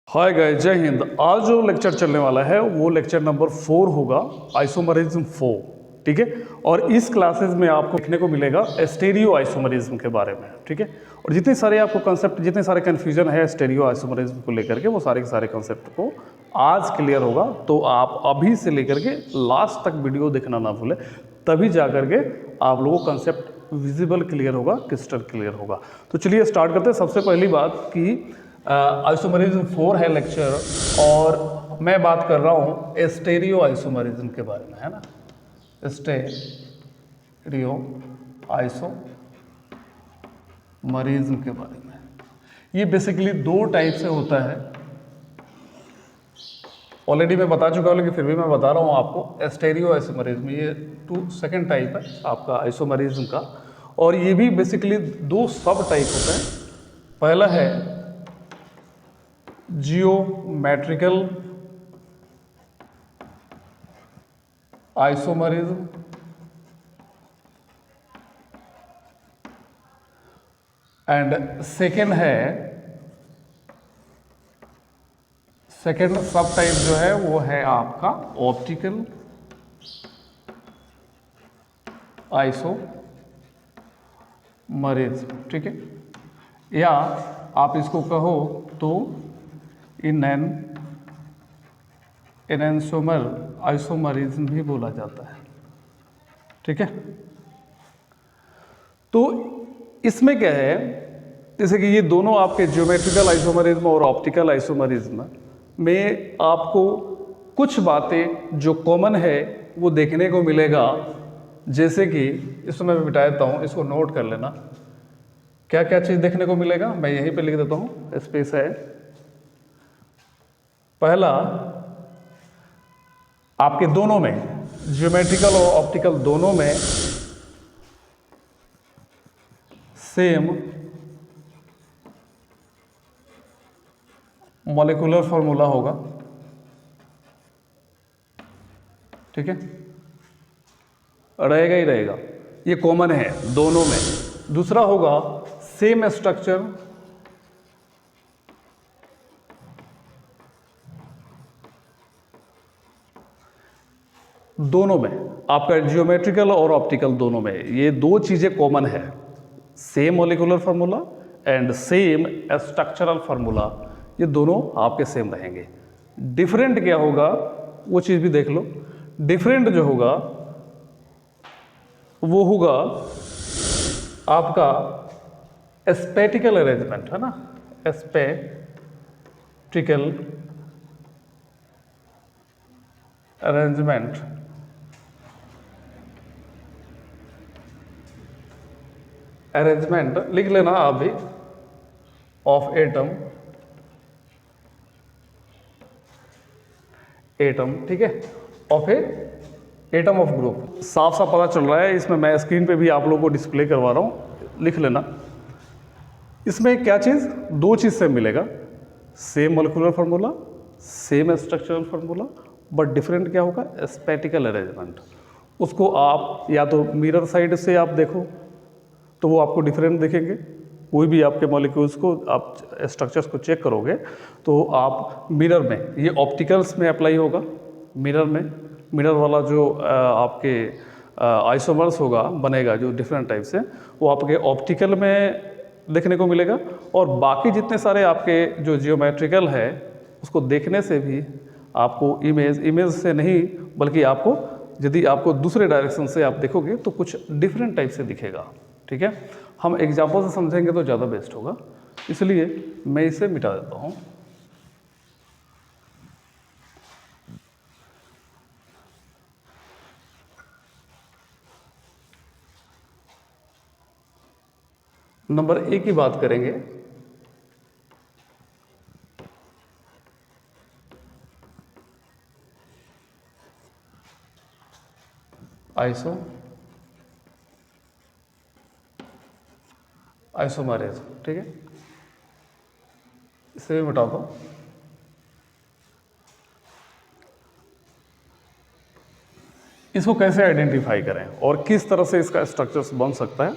Hi guys, जय हिंद। आज जो लेक्चर चलने वाला है वो लेक्चर नंबर 4 होगा, आइसोमरिज्म 4। ठीक है। और इस क्लासेस में आपको देखने को मिलेगा स्टेरियो आइसोमरिज्म के बारे में। ठीक है। और जितने सारे आपको कंसेप्ट, जितने सारे कन्फ्यूजन है स्टेरियो आइसोमरिज्म को लेकर के, वो सारे के सारे कंसेप्ट को आज क्लियर होगा। तो आप अभी से लेकर के लास्ट तक वीडियो देखना ना भूलें, तभी जा करके आप लोगों को कंसेप्ट विजिबल क्लियर होगा, क्रिस्टल क्लियर होगा। तो चलिए स्टार्ट करते हैं। सबसे पहली बात कि आइसोमरिज्म 4 है लेक्चर, और मैं बात कर रहा हूँ स्टेरियो आइसोमरिज्म के बारे में, है ना। स्टेरियो आइसोमरिज्म के बारे में। ये बेसिकली दो टाइप से होता है। ऑलरेडी मैं बता चुका हूँ, लेकिन फिर भी मैं बता रहा हूँ आपको। स्टेरियो आइसोमरिज्म ये सेकेंड टाइप है आपका आइसोमरिज्म का। और ये भी बेसिकली दो सब टाइप होते हैं। पहला है जियोमेट्रिकल आइसोमरिज्म, एंड सेकेंड सब टाइप जो है वो है आपका ऑप्टिकल आइसोमरिज्म। ठीक है। या आप इसको कहो तो इनैनसोमर आइसोमरिज्म भी बोला जाता है। ठीक है। तो इसमें क्या है, जैसे कि ये दोनों आपके ज्योमेट्रिकल आइसोमरिज्म और ऑप्टिकल आइसोमरिज्म में आपको कुछ बातें जो कॉमन है वो देखने को मिलेगा। जैसे कि इसमें मैं बिठा देता हूँ, इसको नोट कर लेना। क्या क्या चीज़ देखने को मिलेगा, मैं यहीं पे लिख देता हूँ, स्पेस है। पहला, आपके दोनों में, ज्योमेट्रिकल और ऑप्टिकल दोनों में सेम मॉलिक्यूलर फॉर्मूला होगा। ठीक है, रहेगा ही रहेगा, ये कॉमन है दोनों में। दूसरा होगा सेम स्ट्रक्चर, दोनों में आपका ज्योमेट्रिकल और ऑप्टिकल दोनों में ये दो चीजें कॉमन है, same molecular formula and same structural formula. ये दोनों आपके सेम रहेंगे। डिफरेंट क्या होगा वो चीज भी देख लो। डिफरेंट जो होगा वो होगा आपका स्पेटिकल अरेंजमेंट, है ना। स्पेटिकल अरेंजमेंट लिख लेना आप भी, ऑफ एटम। ठीक है, ऑफ एटम ऑफ ग्रुप। साफ साफ पता चल रहा है इसमें, मैं स्क्रीन पे भी आप लोगों को डिस्प्ले करवा रहा हूँ, लिख लेना। इसमें क्या चीज़, दो चीज़ से मिलेगा, same molecular formula, same structural formula, but different क्या होगा, स्पेटिकल अरेंजमेंट। उसको आप या तो मिरर साइड से आप देखो तो वो आपको डिफरेंट दिखेंगे। कोई भी आपके मॉलिक्यूल्स को आप स्ट्रक्चर्स को चेक करोगे तो आप मिरर में, ये ऑप्टिकल्स में अप्लाई होगा। मिरर में, मिरर वाला जो आपके आइसोमर्स होगा, बनेगा जो डिफरेंट टाइप से, वो आपके ऑप्टिकल में देखने को मिलेगा। और बाकी जितने सारे आपके जो जियोमेट्रिकल है उसको देखने से भी आपको इमेज से नहीं, बल्कि आपको, यदि आपको दूसरे डायरेक्शन से आप देखोगे तो कुछ डिफरेंट टाइप से दिखेगा। ठीक है। हम एग्जाम्पल से समझेंगे तो ज़्यादा बेस्ट होगा, इसलिए मैं इसे मिटा देता हूँ। नंबर 1 की बात करेंगे। आइसोमरिज्म। ठीक है, इसे भी मिटा दो। इसको कैसे आइडेंटिफाई करें और किस तरह से इसका स्ट्रक्चर्स बन सकता है,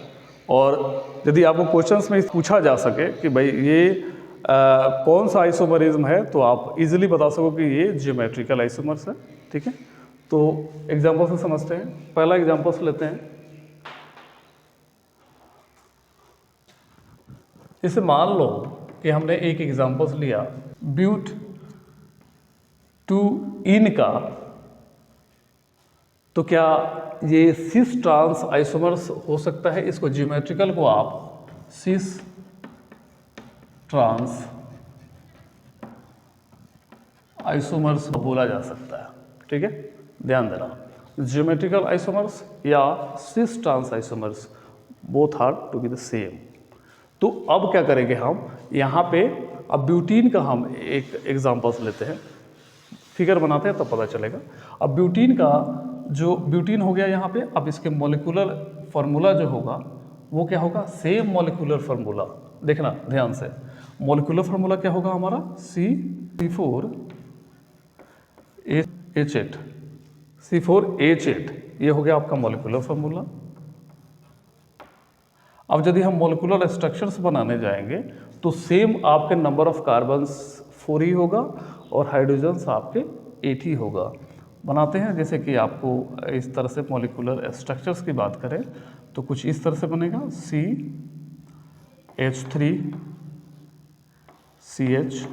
और यदि आपको क्वेश्चंस में पूछा जा सके कि भाई ये कौन सा आइसोमरिज्म है, तो आप इजीली बता सको कि ये ज्योमेट्रिकल आइसोमर्स है। ठीक है, तो एग्जांपल से समझते हैं। पहला एग्जांपल्स लेते हैं। इसे मान लो कि हमने एक एग्जांपल्स लिया ब्यूट टू इन का, तो क्या ये सिस ट्रांस आइसोमर्स हो सकता है? इसको ज्योमेट्रिकल को आप सिस ट्रांस आइसोमर्स बोला जा सकता है। ठीक है, ध्यान देना, ज्योमेट्रिकल आइसोमर्स या cis trans isomers both are to be the same. तो अब क्या करेंगे हम यहाँ पे, अब ब्यूटीन का हम एक एग्जांपल्स लेते हैं, फिगर बनाते हैं तब पता चलेगा। अब ब्यूटीन का जो ब्यूटीन हो गया यहाँ पे, अब इसके मॉलिक्यूलर फार्मूला जो होगा वो क्या होगा? Same molecular formula. देखना ध्यान से, मॉलिक्यूलर फार्मूला क्या होगा हमारा? C4H8, C4H8 ये हो गया आपका मॉलिक्यूलर फार्मूला। अब यदि हम मॉलिक्यूलर स्ट्रक्चर्स बनाने जाएंगे तो सेम आपके नंबर ऑफ कार्बन्स 4 ही होगा और हाइड्रोजन्स आपके 8 ही होगा। बनाते हैं, जैसे कि आपको इस तरह से मॉलिक्यूलर स्ट्रक्चर्स की बात करें तो कुछ इस तरह से बनेगा CH3CH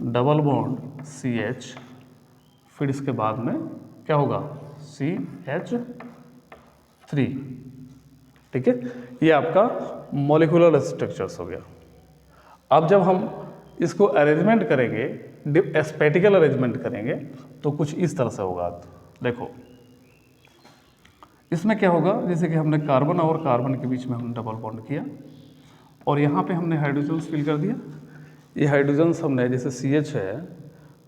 डबल बॉन्ड CH, फिर इसके बाद में क्या होगा? CH3। ठीक है, ये आपका मॉलिक्यूलर स्ट्रक्चर्स हो गया। अब जब हम इसको अरेंजमेंट करेंगे, स्पेटिकल अरेंजमेंट करेंगे तो कुछ इस तरह से होगा। देखो इसमें क्या होगा, जैसे कि हमने कार्बन और कार्बन के बीच में हमने डबल बॉन्ड किया और यहाँ पे हमने हाइड्रोजन्स फिल कर दिया। ये हाइड्रोजन्स हमने, जैसे CH है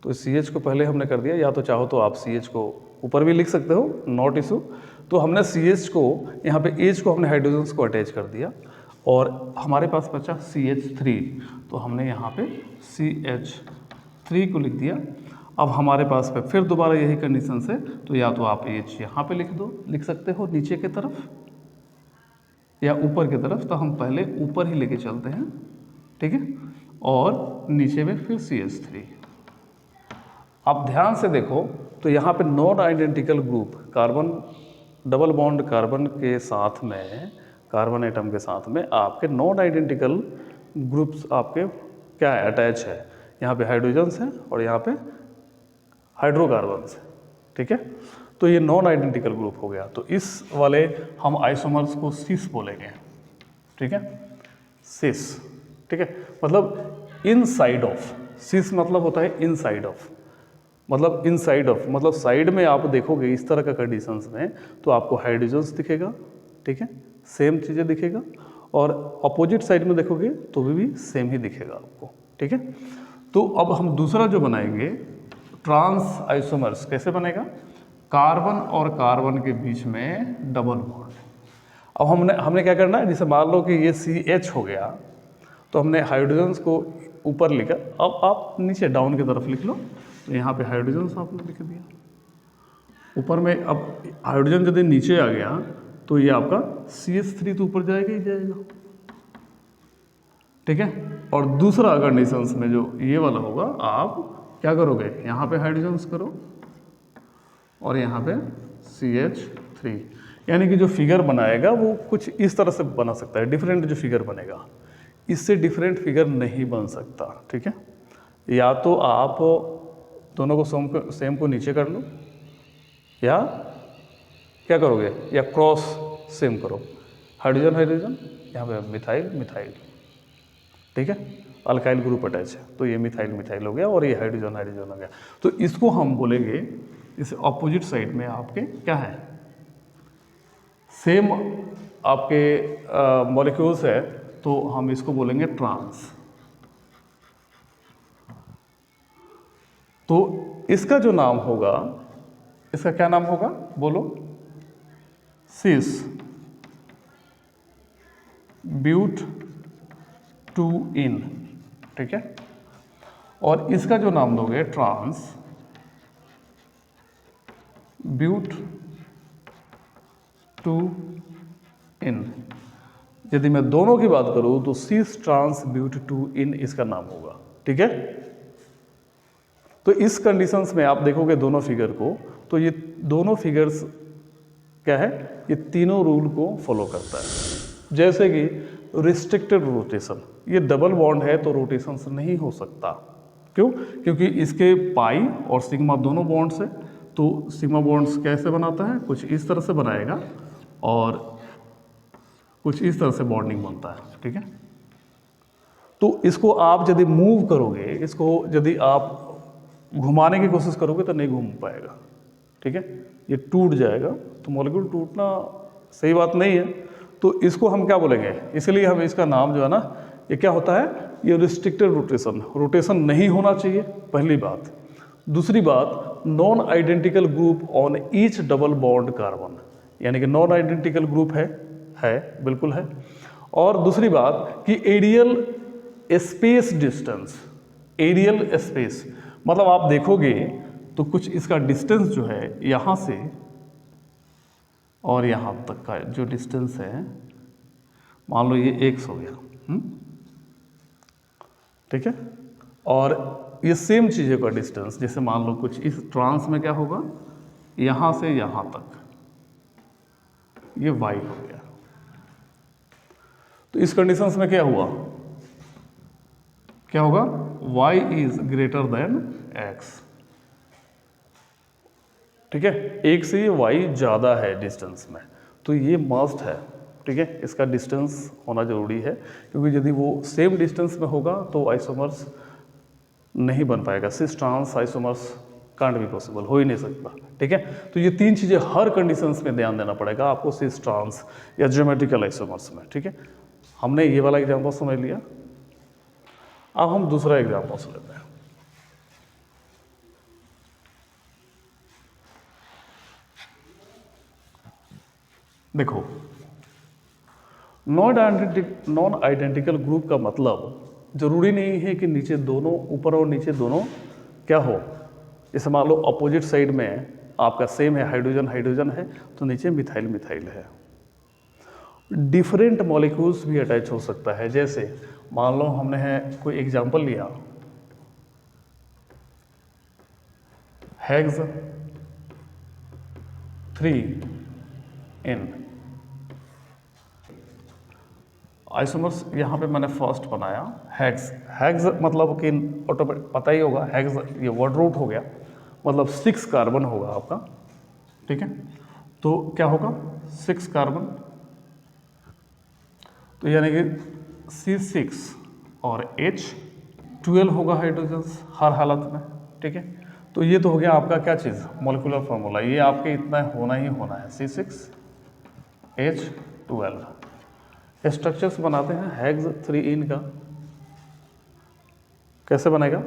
तो CH को पहले हमने कर दिया, या तो चाहो तो आप CH को ऊपर भी लिख सकते हो, नॉट इशू। तो हमने CH को यहाँ पे H को हमने हाइड्रोजन्स को अटैच कर दिया और हमारे पास बचा CH3, तो हमने यहाँ पे CH3 को लिख दिया। अब हमारे पास पे फिर दोबारा यही कंडीशन से, तो या तो आप H यहाँ पे लिख सकते हो नीचे की तरफ या ऊपर की तरफ, तो हम पहले ऊपर ही लेके चलते हैं। ठीक है, और नीचे में फिर CH3। आप ध्यान से देखो तो यहाँ पे non identical group, carbon double bond carbon के साथ में, कार्बन एटम के साथ में आपके नॉन आइडेंटिकल ग्रुप्स आपके क्या है? अटैच है। यहाँ पे हाइड्रोजन्स हैं और यहाँ पे हाइड्रोकार्बन्स हैं। ठीक है, तो ये नॉन आइडेंटिकल ग्रुप हो गया। तो इस वाले हम आइसोमर्स को सिस बोलेंगे। ठीक है, सिस। ठीक है, मतलब इनसाइड ऑफ, सिस मतलब होता है इनसाइड ऑफ, मतलब इनसाइड ऑफ मतलब साइड में आप देखोगे इस तरह का कंडीशंस में तो आपको हाइड्रोजन्स दिखेगा। ठीक है, सेम चीज़ें दिखेगा, और अपोजिट साइड में देखोगे तो भी सेम ही दिखेगा आपको। ठीक है, तो अब हम दूसरा जो बनाएंगे ट्रांस आइसोमर्स, कैसे बनेगा? कार्बन और कार्बन के बीच में डबल बॉन्ड। अब हमने क्या करना है, जैसे मान लो कि ये CH हो गया तो हमने हाइड्रोजन्स को ऊपर लिखा, अब आप नीचे डाउन की तरफ लिख लो, तो यहाँ पे हाइड्रोजन्स आपने लिख दिया ऊपर में। अब हाइड्रोजन यदि नीचे आ गया तो ये आपका CH3 तो ऊपर जाएगा ही जाएगा। ठीक है, और दूसरा कंडीशंस में जो ये वाला होगा, आप क्या करोगे? यहाँ पे हाइड्रोजन्स करो और यहाँ पे CH3, यानी कि जो फिगर बनाएगा वो कुछ इस तरह से बना सकता है। डिफरेंट जो फिगर बनेगा, इससे डिफरेंट फिगर नहीं बन सकता। ठीक है, या तो आप दोनों को सेम को नीचे कर लो, या क्या करोगे, या क्रॉस सेम करो, हाइड्रोजन हाइड्रोजन, यहाँ पे मिथाइल मिथाइल। ठीक है, अल्काइल ग्रुप अटैच है तो ये मिथाइल मिथाइल हो गया और ये हाइड्रोजन हाइड्रोजन हो गया। तो इसको हम बोलेंगे, इस ऑपोजिट साइड में आपके क्या है? सेम आपके मॉलिक्यूल्स है, तो हम इसको बोलेंगे ट्रांस। तो इसका जो नाम होगा, इसका क्या नाम होगा बोलो? सिस ब्यूट टू इन। ठीक है, और इसका जो नाम दोगे ट्रांस ब्यूट टू इन। यदि मैं दोनों की बात करूं तो सीस ट्रांस ब्यूट टू इन इसका नाम होगा। ठीक है, तो इस कंडीशंस में आप देखोगे दोनों फिगर को, तो ये दोनों फिगर्स क्या है, ये तीनों रूल को फॉलो करता है। जैसे कि रिस्ट्रिक्टेड रोटेशन, ये डबल बॉन्ड है तो रोटेशन नहीं हो सकता। क्यों? क्योंकि इसके पाई और सिग्मा दोनों बॉन्ड्स है, तो सिग्मा बॉन्ड्स कैसे बनाता है, कुछ इस तरह से बनाएगा और कुछ इस तरह से बॉन्डिंग बनता है। ठीक है, तो इसको आप यदि मूव करोगे, इसको यदि आप घुमाने की कोशिश करोगे तो नहीं घूम पाएगा। ठीक है, ये टूट जाएगा, तो मॉलिक्यूल टूटना सही बात नहीं है, तो इसको हम क्या बोलेंगे, इसलिए हम इसका नाम जो है ना, ये क्या होता है, ये रिस्ट्रिक्टेड रोटेशन, रोटेशन नहीं होना चाहिए, पहली बात। दूसरी बात, non identical group on each double bond carbon, यानी कि नॉन आइडेंटिकल ग्रुप है बिल्कुल है। और दूसरी बात कि aerial space distance, aerial space मतलब आप देखोगे तो कुछ इसका डिस्टेंस जो है यहाँ से और यहाँ तक का जो डिस्टेंस है, मान लो ये x हो गया, ठीक है, और ये सेम चीज़ों का डिस्टेंस, जैसे मान लो कुछ इस ट्रांस में क्या होगा, यहाँ से यहाँ तक ये y हो गया। तो इस कंडीशंस में क्या हुआ, क्या होगा, y is greater than x। ठीक है, एक से ये y ज़्यादा है डिस्टेंस में, तो ये मस्ट है। ठीक है, इसका डिस्टेंस होना जरूरी है, क्योंकि यदि वो सेम डिस्टेंस में होगा तो आइसोमर्स नहीं बन पाएगा, सिस ट्रांस आइसोमर्स कांट भी पॉसिबल, हो ही नहीं सकता। ठीक है, तो ये तीन चीज़ें हर कंडीशंस में ध्यान देना पड़ेगा आपको सिस ट्रांस या ज्योमेट्रिकल आइसोमर्स में। ठीक है, हमने ये वाला एग्जाम्पल समझ लिया, अब हम दूसरा एग्जाम्पल से लेते हैं। देखो, नॉन आइडेंटिकल ग्रुप का मतलब जरूरी नहीं है कि नीचे दोनों, ऊपर और नीचे दोनों क्या हो। जैसे मान लो अपोजिट साइड में आपका सेम है, हाइड्रोजन हाइड्रोजन है, तो नीचे मिथाइल मिथाइल है। डिफरेंट मॉलिक्यूल्स भी अटैच हो सकता है, जैसे मान लो हमने है कोई एग्जांपल लिया, हेक्स 3N आइसोमर्स, यहाँ पे मैंने फर्स्ट बनाया हेक्स। हेक्स मतलब कि ऑटोमेटिक पता ही होगा, हेक्स ये वर्ड रूट हो गया, मतलब 6 कार्बन होगा आपका। ठीक है, तो क्या होगा 6 कार्बन, तो यानी कि C6 और H12 होगा हाइड्रोजन हर हालत में। ठीक है, तो ये तो हो गया आपका क्या चीज़, मॉलिक्यूलर फार्मूला, ये आपके इतना होना ही होना है, C6H12। स्ट्रक्चर्स बनाते हैं हेक्स 3N का, कैसे बनेगा,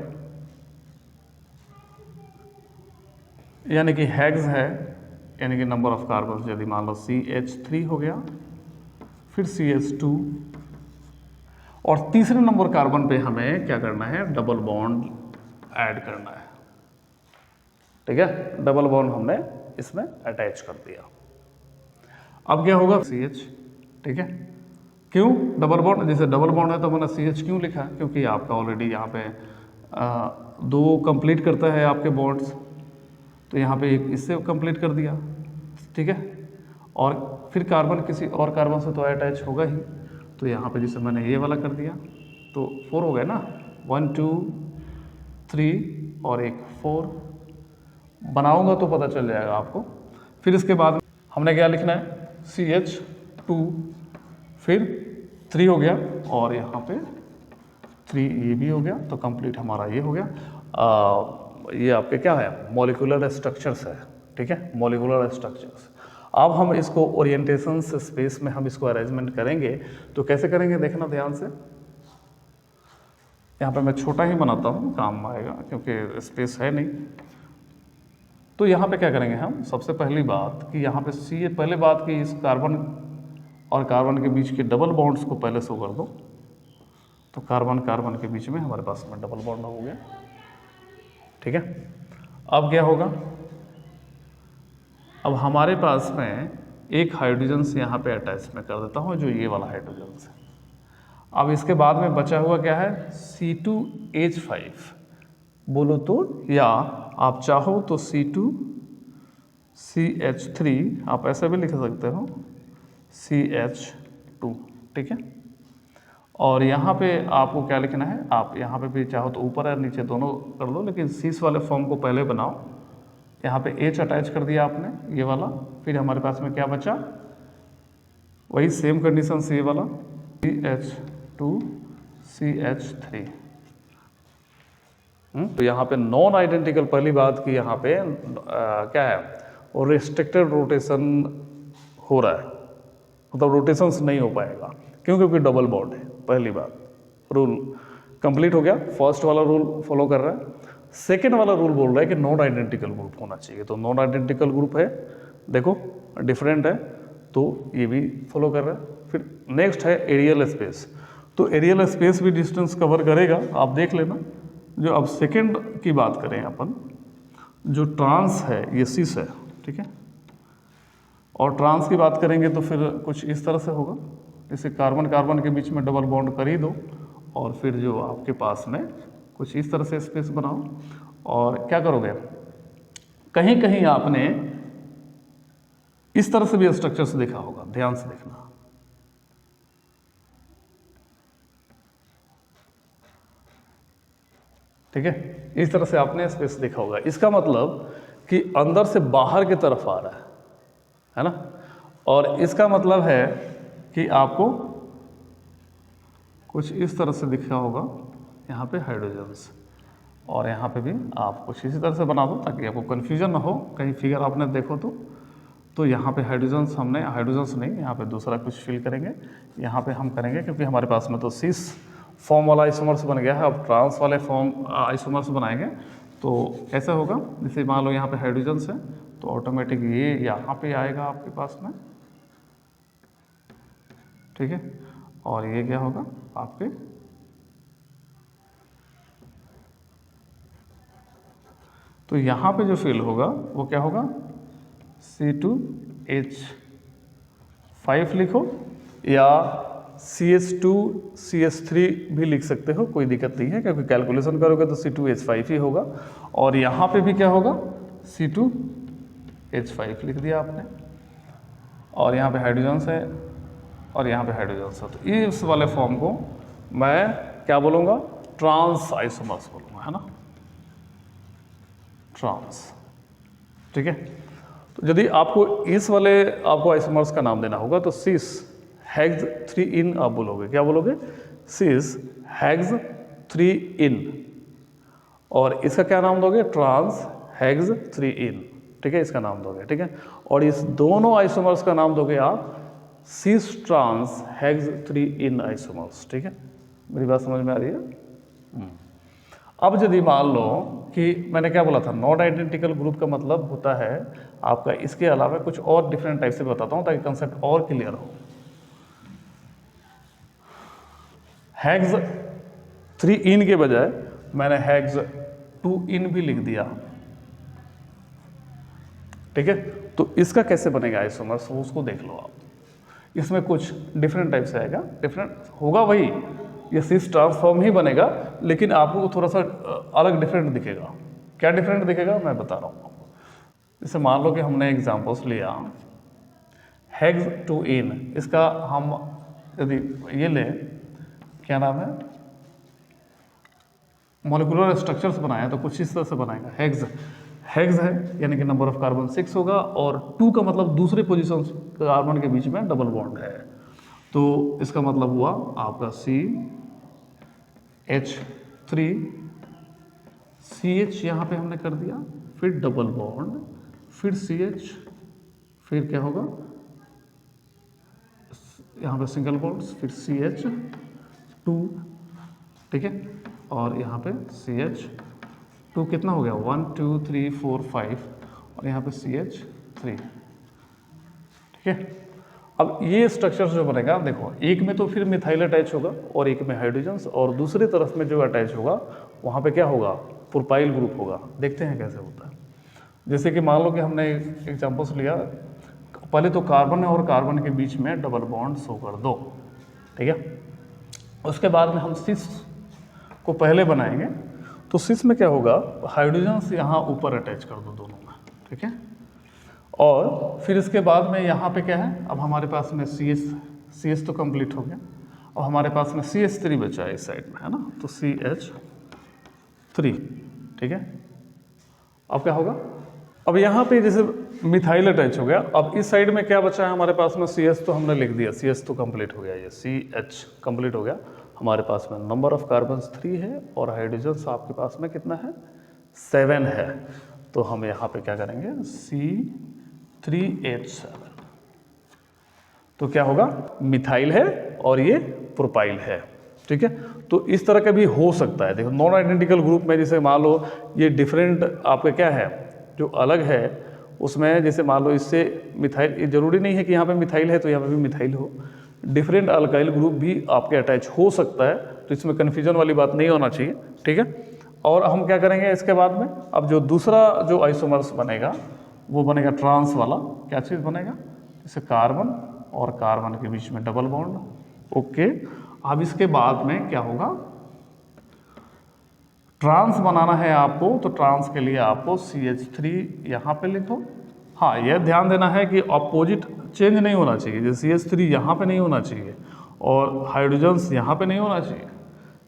यानी कि हेक्स है, यानी कि नंबर ऑफ कार्बन, यदि मान लो CH3 हो गया, फिर CH2, और तीसरे नंबर कार्बन पे हमें क्या करना है, डबल बॉन्ड ऐड करना है। ठीक है, डबल बॉन्ड हमने इसमें अटैच कर दिया। अब क्या होगा CH। ठीक है, क्यों डबल बॉन्ड, जैसे डबल बॉन्ड है तो मैंने CH क्यों लिखा, क्योंकि आपका ऑलरेडी यहाँ पे 2 कंप्लीट करता है आपके बॉन्ड्स, तो यहाँ पे एक इससे कंप्लीट कर दिया। ठीक है, और फिर कार्बन किसी और कार्बन से तो अटैच होगा ही, तो यहाँ पे जैसे मैंने ये वाला कर दिया तो 4 हो गए ना, 1 2 3 और एक 4 बनाऊंगा तो पता चल जाएगा आपको। फिर इसके बाद हमने क्या लिखना है, CH2, फिर 3 हो गया, और यहाँ पे 3 ये भी हो गया, तो कंप्लीट हमारा ये हो गया। ये आपके क्या है, मॉलिक्यूलर स्ट्रक्चर्स है। ठीक है, मॉलिक्यूलर स्ट्रक्चर्स। अब हम इसको ओरिएंटेशन से स्पेस में हम इसको अरेंजमेंट करेंगे, तो कैसे करेंगे देखना ध्यान से। यहाँ पे मैं छोटा ही बनाता हूँ, काम आएगा क्योंकि स्पेस है नहीं। तो यहाँ पे क्या करेंगे हम, सबसे पहली बात कि यहाँ पे पहले बात कि इस कार्बन और कार्बन के बीच के डबल बॉन्ड्स को पहले शो कर दो, तो कार्बन कार्बन के बीच में हमारे पास में डबल बॉन्ड हो गया। ठीक है, अब क्या होगा, अब हमारे पास में एक हाइड्रोजन से यहाँ पे अटैच मैं कर देता हूँ, जो ये वाला हाइड्रोजन है। अब इसके बाद में बचा हुआ क्या है, C2H5 बोलो तो, या आप चाहो तो C2CH3 आप ऐसा भी लिख सकते हो, CH2, ठीक है। और यहाँ पे आपको क्या लिखना है, आप यहाँ पे भी चाहो तो ऊपर और नीचे दोनों कर लो, लेकिन सीस वाले फॉर्म को पहले बनाओ। यहाँ पे H अटैच कर दिया आपने, ये वाला। फिर हमारे पास में क्या बचा, वही सेम कंडीशन से ये वाला CH2CH3। तो यहाँ पे नॉन आइडेंटिकल, पहली बात कि यहाँ पे क्या है, और रिस्ट्रिक्टेड रोटेशन हो रहा है, मतलब रोटेशंस नहीं हो पाएगा, क्योंकि डबल बॉन्ड है। पहली बात, रूल कंप्लीट हो गया, फर्स्ट वाला रूल फॉलो कर रहा है। सेकेंड वाला रूल बोल रहा है कि नॉन आइडेंटिकल ग्रुप होना चाहिए, तो नॉन आइडेंटिकल ग्रुप है, देखो डिफरेंट है, तो ये भी फॉलो कर रहा है। फिर नेक्स्ट है एरियल स्पेस, तो एरियल स्पेस भी डिस्टेंस कवर करेगा, आप देख लेना। जो अब सेकेंड की बात करें अपन, जो ट्रांस है ये सिस है, ठीक है, और ट्रांस की बात करेंगे तो फिर कुछ इस तरह से होगा, जैसे कार्बन कार्बन के बीच में डबल बॉन्ड कर ही दो, और फिर जो आपके पास में कुछ इस तरह से स्पेस बनाओ। और क्या करोगे, कहीं कहीं आपने इस तरह से भी स्ट्रक्चर्स देखा होगा, ध्यान से देखना। ठीक है, इस तरह से आपने स्पेस देखा होगा, इसका मतलब कि अंदर से बाहर की तरफ आ रहा है ना। और इसका मतलब है कि आपको कुछ इस तरह से दिखा होगा, यहाँ पे हाइड्रोजन्स, और यहाँ पे भी आप कुछ इसी तरह से बना दो ताकि आपको कन्फ्यूजन ना हो, कहीं फिगर आपने देखो तो यहाँ पे हाइड्रोजन्स, हमने हाइड्रोजन्स नहीं, यहाँ पे दूसरा कुछ फिल करेंगे, यहाँ पे हम करेंगे, क्योंकि हमारे पास में तो सिस फॉर्म वाला आइसोमर्स बन गया है, अब ट्रांस वाले फॉर्म आइसोमर्स बनाएंगे। तो ऐसा होगा, जैसे मान लो यहाँ पे हाइड्रोजन्स है, तो ऑटोमेटिक ये यहाँ पे आएगा आपके पास में, ठीक है, और ये क्या होगा आपके, तो यहाँ पे जो फिल होगा वो क्या होगा, C2H5 लिखो, या CH2CH3 भी लिख सकते हो, कोई दिक्कत नहीं है, क्योंकि कैलकुलेशन करोगे तो C2H5 ही होगा। और यहाँ पे भी क्या होगा, C2H5 लिख दिया आपने, और यहाँ पे हाइड्रोजन्स है, और यहाँ पे हाइड्रोजन्स है, तो इस वाले फॉर्म को मैं क्या बोलूँगा, ट्रांस आइसोमर्स बोलूँगा, है ना, ट्रांस। ठीक है, तो यदि आपको इस वाले आपको आइसोमर्स का नाम देना होगा तो सिस हेक्स 3 इन आप बोलोगे, क्या बोलोगे, सिस हेक्स 3 इन, और इसका क्या नाम दोगे, ट्रांस हेक्स 3 इन, ठीक है, इसका नाम दोगे, ठीक है। और इस दोनों आइसोमर्स का नाम दोगे आप सिस ट्रांस हेक्स 3 इन आइसोमर्स, ठीक है। मेरी बात समझ में आ रही है। अब यदि मान लो कि मैंने क्या बोला था, नॉन आइडेंटिकल ग्रुप का मतलब होता है आपका, इसके अलावा कुछ और डिफरेंट टाइप से बताता हूँ ताकि कंसेप्ट और क्लियर हो। हेक्स 3 इन के बजाय मैंने हेक्स 2 इन भी लिख दिया, ठीक है। तो इसका कैसे बनेगा आइसोमर्स, उसको देख लो आप। इसमें कुछ डिफरेंट टाइप से आएगा, डिफरेंट होगा वही, ये सिस ट्रांसफॉर्म ही बनेगा, लेकिन आपको थोड़ा सा अलग डिफरेंट दिखेगा। क्या डिफरेंट दिखेगा मैं बता रहा हूँ आपको। जैसे मान लो कि हमने एग्जांपल्स लिया हेक्स 2 इन, इसका हम यदि ये लें, क्या नाम है, मॉलिक्यूलर स्ट्रक्चर्स बनाए तो कुछ इस तरह से बनाएगा। हेक्स हेक्स है यानी कि नंबर ऑफ कार्बन 6 होगा, और 2 का मतलब दूसरे पोजीशन कार्बन के बीच में डबल बॉन्ड है, तो इसका मतलब हुआ आपका CH3, CH यहाँ पे हमने कर दिया, फिर डबल बॉन्ड, फिर CH, फिर क्या होगा यहाँ पे सिंगल बॉन्ड्स, फिर CH2, ठीक है, और यहाँ पे CH2 कितना हो गया, 1 2 3 4 5, और यहाँ पे CH3, ठीक है। अब ये स्ट्रक्चर जो बनेगा, देखो एक में तो फिर मिथाइल अटैच होगा और एक में हाइड्रोजन्स, और दूसरी तरफ में जो अटैच होगा वहाँ पे क्या होगा, प्रोपाइल ग्रुप होगा। देखते हैं कैसे होता है। जैसे कि मान लो कि हमने एग्जांपल्स लिया, पहले तो कार्बन और कार्बन के बीच में डबल बॉन्ड शो कर दो, ठीक है। उसके बाद में हम सिस को पहले बनाएंगे। तो सिस में क्या होगा, हाइड्रोजन यहाँ ऊपर अटैच कर दो दोनों में, ठीक है। और फिर इसके बाद में यहाँ पे क्या है, अब हमारे पास में सी एस तो कंप्लीट हो गया, और हमारे पास में CH3 बचा है इस साइड में, है ना। तो CH3, ठीक है। अब क्या होगा, अब यहाँ पे जैसे मिथाइल अटैच हो गया, अब इस साइड में क्या बचा है हमारे पास में, CS तो हमने लिख दिया, CS तो कंप्लीट हो गया, ये CH कंप्लीट हो गया। हमारे पास में नंबर ऑफ कार्बन 3 है और हाइड्रोजन आपके पास में कितना है, 7 है। तो हम यहाँ पे क्या करेंगे, C3H7, तो क्या होगा, मिथाइल है और ये प्रोपाइल है, ठीक है। तो इस तरह का भी हो सकता है। देखो नॉन आइडेंटिकल ग्रुप में जैसे मान लो ये डिफरेंट आपका क्या है जो अलग है, उसमें जैसे मान लो इससे मिथाइल, ये जरूरी नहीं है कि यहाँ पे मिथाइल है तो यहाँ पे भी मिथाइल हो, डिफरेंट अल्काइल ग्रुप भी आपके अटैच हो सकता है। तो इसमें कन्फ्यूजन वाली बात नहीं होना चाहिए, ठीक है। और हम क्या करेंगे इसके बाद में, अब जो दूसरा जो आइसोमर्स बनेगा वो बनेगा ट्रांस वाला। क्या चीज़ बनेगा, जैसे कार्बन और कार्बन के बीच में डबल बॉन्ड, ओके। अब इसके बाद में क्या होगा, ट्रांस बनाना है आपको, तो ट्रांस के लिए आपको CH3 यहाँ पे लिखो। हाँ, यह ध्यान देना है कि अपोजिट चेंज नहीं होना चाहिए, जैसे CH3 यहाँ पे नहीं होना चाहिए और हाइड्रोजन्स यहाँ पे नहीं होना चाहिए।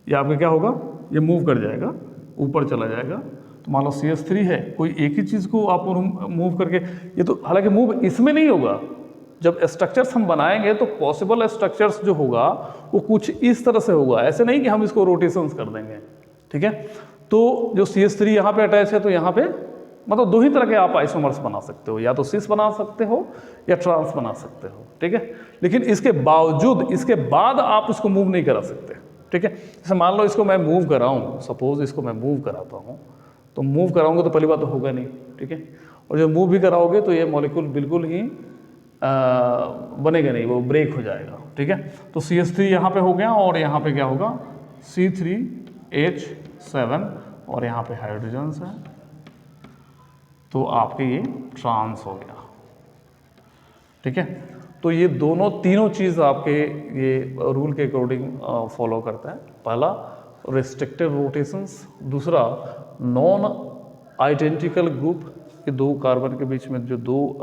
ये आपका क्या होगा, ये मूव कर जाएगा, ऊपर चला जाएगा। तो मान लो CH3 है, कोई एक ही चीज़ को आप मूव करके, ये तो हालांकि मूव इसमें नहीं होगा। जब स्ट्रक्चर्स हम बनाएंगे तो पॉसिबल स्ट्रक्चर्स जो होगा वो कुछ इस तरह से होगा, ऐसे नहीं कि हम इसको रोटेशंस कर देंगे, ठीक है। तो जो CH3 यहाँ पे अटैच है, तो यहाँ पे मतलब दो ही तरह के आप आइसोमर्स बना सकते हो, या तो सिस बना सकते हो या ट्रांस बना सकते हो, ठीक है। लेकिन इसके बावजूद, इसके बाद आप इसको मूव नहीं करा सकते, ठीक है। जैसे मान लो इसको मैं मूव कराऊँ, सपोज इसको मैं मूव कराता हूँ, तो मूव कराऊंगा तो पहली बात तो होगा नहीं, ठीक है। और जब मूव भी कराओगे तो ये मॉलिक्यूल बिल्कुल ही बनेगा नहीं, वो ब्रेक हो जाएगा, ठीक है। तो CH3 यहाँ पे हो गया और यहाँ पे क्या होगा, C3H7 और यहाँ पे हाइड्रोजन्स है, तो आपके ये ट्रांस हो गया, ठीक है। तो ये दोनों तीनों चीज़ आपके ये रूल के अकॉर्डिंग फॉलो करता है। पहला रिस्ट्रिक्टिव रोटेशंस, दूसरा नॉन आइडेंटिकल ग्रुप के दो कार्बन के बीच में जो दो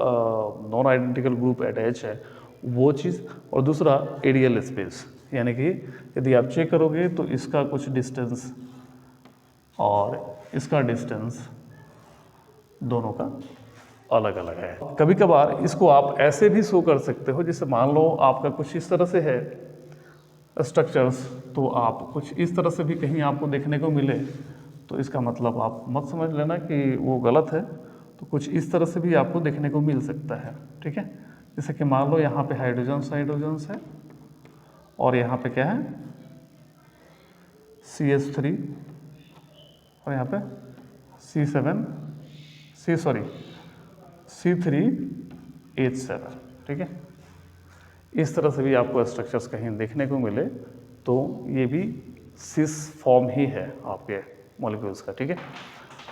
नॉन आइडेंटिकल ग्रुप अटैच है वो चीज़, और दूसरा एरियल स्पेस, यानी कि यदि आप चेक करोगे तो इसका कुछ डिस्टेंस और इसका डिस्टेंस दोनों का अलग अलग है। कभी कभार इसको आप ऐसे भी शो कर सकते हो, जैसे मान लो आपका कुछ इस तरह से है स्ट्रक्चर्स, तो आप कुछ इस तरह से भी कहीं आपको देखने को मिले, तो इसका मतलब आप मत समझ लेना कि वो गलत है। तो कुछ इस तरह से भी आपको देखने को मिल सकता है, ठीक है। जैसे कि मान लो यहाँ पे हाइड्रोजन्स है और यहाँ पे क्या है CH3 और यहाँ पे C3H7, ठीक है। इस तरह से भी आपको स्ट्रक्चर्स कहीं देखने को मिले तो ये भी सिस फॉर्म ही है आपके मॉलिक्यूल्स का, ठीक है।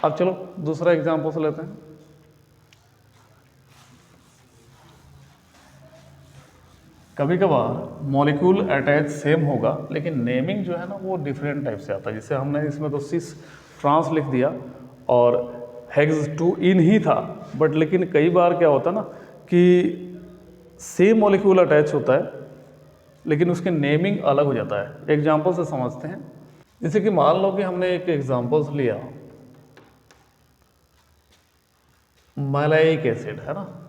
अब चलो दूसरा एग्जाम्पल से लेते हैं। कभी कभार मॉलिक्यूल अटैच सेम होगा लेकिन नेमिंग जो है ना वो डिफरेंट टाइप से आता है। जैसे हमने इसमें तो सिस ट्रांस लिख दिया और हेक्स 2 इन ही था, बट लेकिन कई बार क्या होता है ना कि सेम मॉलिक्यूल अटैच होता है लेकिन उसके नेमिंग अलग हो जाता है। एग्जाम्पल से समझते हैं। जैसे कि मान लो कि हमने एक एग्जाम्पल्स लिया, मैलाइक एसिड है ना,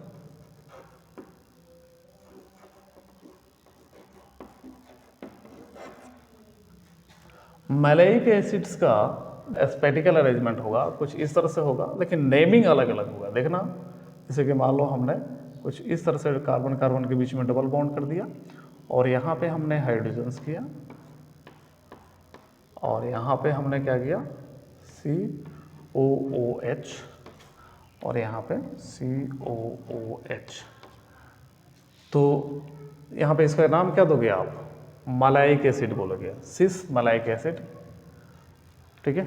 मैलाइक एसिड्स का स्पेटिकल अरेंजमेंट होगा कुछ इस तरह से होगा, लेकिन नेमिंग अलग अलग होगा। देखना, जैसे कि मान लो हमने कुछ इस तरह से कार्बन कार्बन के बीच में डबल बॉन्ड कर दिया और यहाँ पे हमने हाइड्रोजन्स किया और यहाँ पे हमने क्या किया COOH और यहाँ पे COOH। तो यहाँ पे इसका नाम क्या दोगे आप, मैलाइक एसिड बोलोगे, सिस मैलाइक एसिड, ठीक है।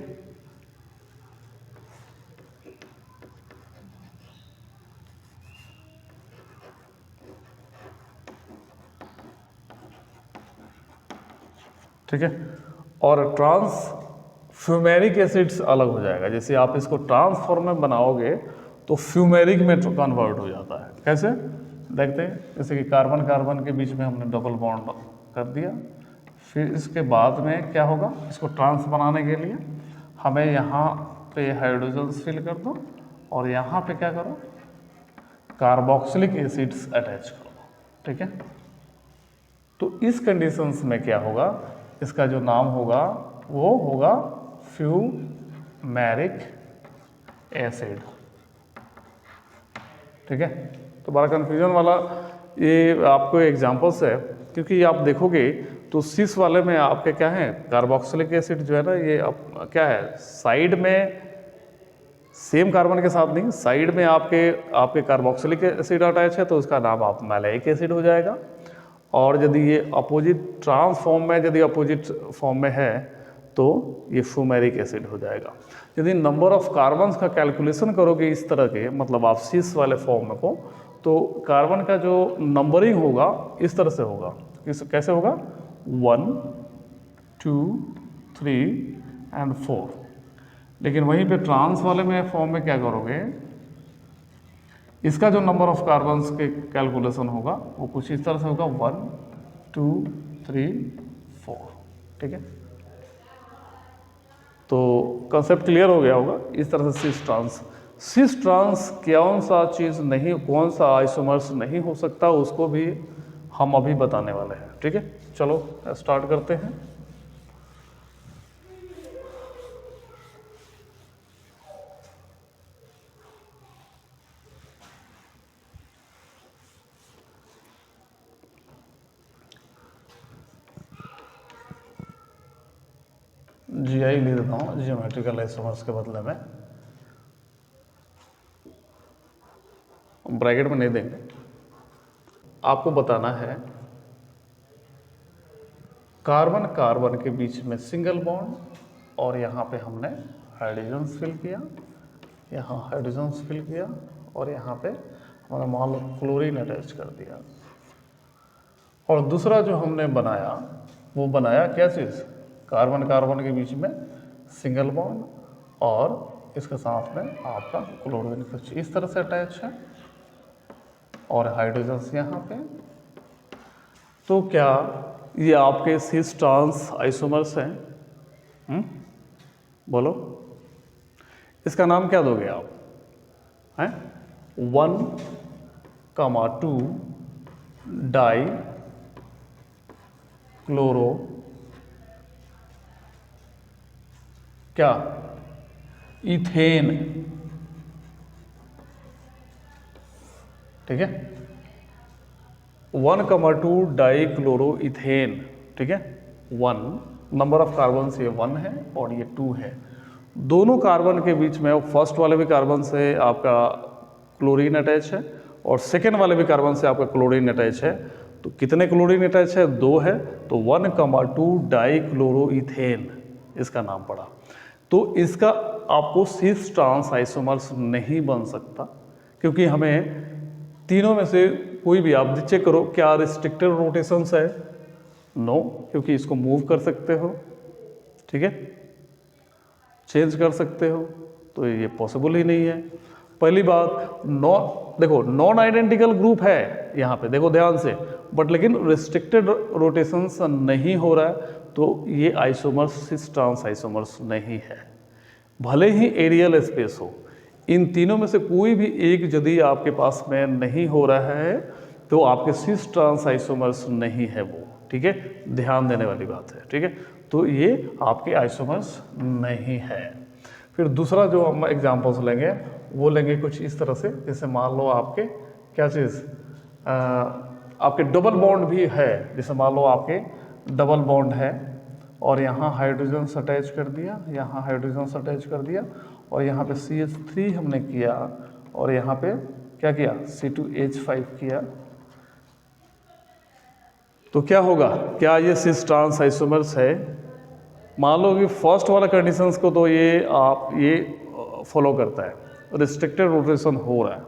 ठीक है। और ट्रांस फ्यूमेरिक एसिड्स अलग हो जाएगा। जैसे आप इसको ट्रांसफॉर्म में बनाओगे तो फ्यूमेरिक में कन्वर्ट हो जाता है। कैसे देखते हैं, जैसे कि कार्बन कार्बन के बीच में हमने डबल बॉन्ड कर दिया, फिर इसके बाद में क्या होगा, इसको ट्रांस बनाने के लिए हमें यहाँ पे हाइड्रोजन्स फिल कर दो और यहाँ पे क्या करो, कार्बोक्सिलिक एसिड्स अटैच करो। ठीक है, तो इस कंडीशंस में क्या होगा, इसका जो नाम होगा वो होगा फ्यूमेरिक एसिड। ठीक है, तो बड़ा कन्फ्यूजन वाला ये आपको एग्जांपल्स है, क्योंकि आप देखोगे तो सिस वाले में आपके क्या है, कार्बोक्सिलिक एसिड जो है ना, ये क्या है, साइड में सेम कार्बन के साथ नहीं, साइड में आपके कार्बोक्सिलिक एसिड अटैच है तो उसका नाम आप मैलाइक एसिड हो जाएगा। और यदि ये अपोजिट ट्रांस फॉर्म में, यदि अपोजिट फॉर्म में है तो ये फ्यूमेरिक एसिड हो जाएगा। यदि नंबर ऑफ कार्बन्स का कैलकुलेशन करोगे इस तरह के, मतलब आप सिस वाले फॉर्म को, तो कार्बन का जो नंबरिंग होगा इस तरह से होगा। कैसे होगा, 1 2 3 एंड 4। लेकिन वहीं पे ट्रांस वाले में फॉर्म में क्या करोगे, इसका जो नंबर ऑफ कार्बन्स के कैलकुलेशन होगा वो कुछ इस तरह से होगा, 1 2 3 4। ठीक है, तो कंसेप्ट क्लियर हो गया होगा। इस तरह से सिस ट्रांस कौन सा चीज़ नहीं, कौन सा आइसोमर्स नहीं हो सकता, उसको भी हम अभी बताने वाले हैं। ठीक है, चलो स्टार्ट करते हैं। GI लिख देता हूँ, जियोमेट्रिकल आइसोमर्स के बदले में, ब्रैकेट में नहीं देंगे। आपको बताना है कार्बन कार्बन के बीच में सिंगल बॉन्ड, और यहाँ पे हमने हाइड्रोजन्स फिल किया, यहाँ हाइड्रोजन्स फिल किया, और यहाँ पे हमने मान लो क्लोरीन अटैच कर दिया। और दूसरा जो हमने बनाया वो बनाया क्या चीज़, कार्बन कार्बन के बीच में सिंगल बॉन्ड, और इसके साथ में आपका क्लोरीन कुछ इस तरह से अटैच है, और हाइड्रोजन्स यहाँ पे। तो क्या ये आपके सिस ट्रांस आइसोमर्स हैं? बोलो, इसका नाम क्या दोगे आप? हैं 1,2 डाई क्लोरो क्या, इथेन। ठीक है, 1,2 डाई क्लोरो इथेन। ठीक है, 1 नंबर ऑफ कार्बन से 1 है और ये 2 है। दोनों कार्बन के बीच में फर्स्ट वाले भी कार्बन से आपका क्लोरीन अटैच है और सेकेंड वाले भी कार्बन से आपका क्लोरीन अटैच है। तो कितने क्लोरीन अटैच है? 2 है, तो 1,2 डाई क्लोरो इथेन इसका नाम पड़ा। तो इसका आपको सिस ट्रांस आइसोमर्स नहीं बन सकता, क्योंकि हमें तीनों में से कोई भी, आप चेक करो क्या रिस्ट्रिक्टेड रोटेशंस है? नो, क्योंकि इसको मूव कर सकते हो, ठीक है, चेंज कर सकते हो, तो ये पॉसिबल ही नहीं है। पहली बात, देखो नॉन आइडेंटिकल ग्रुप है यहाँ पे, देखो ध्यान से, बट लेकिन रिस्ट्रिक्टेड रोटेशंस नहीं हो रहा है, तो ये आइसोमर्स सिस ट्रांस आइसोमर्स नहीं है। भले ही एरियल स्पेस हो, इन तीनों में से कोई भी एक यदि आपके पास में नहीं हो रहा है तो आपके सिस ट्रांस आइसोमर्स नहीं है वो। ठीक है, ध्यान देने वाली बात है। ठीक है, तो ये आपके आइसोमर्स नहीं है। फिर दूसरा जो हम एग्जांपल्स लेंगे वो लेंगे कुछ इस तरह से, जैसे मान लो आपके क्या चीज़, आपके डबल बॉन्ड भी है। जैसे मान लो आपके डबल बॉन्ड है और यहाँ हाइड्रोजन अटैच कर दिया, यहाँ हाइड्रोजन अटैच कर दिया, और यहाँ पे CH3 हमने किया, और यहाँ पे क्या किया, C2H5 किया, तो क्या होगा? क्या ये सिस ट्रांस आइसोमर्स है? मान लो कि फर्स्ट वाला कंडीशंस को तो ये फॉलो करता है, रिस्ट्रिक्टेड रोटेशन हो रहा है,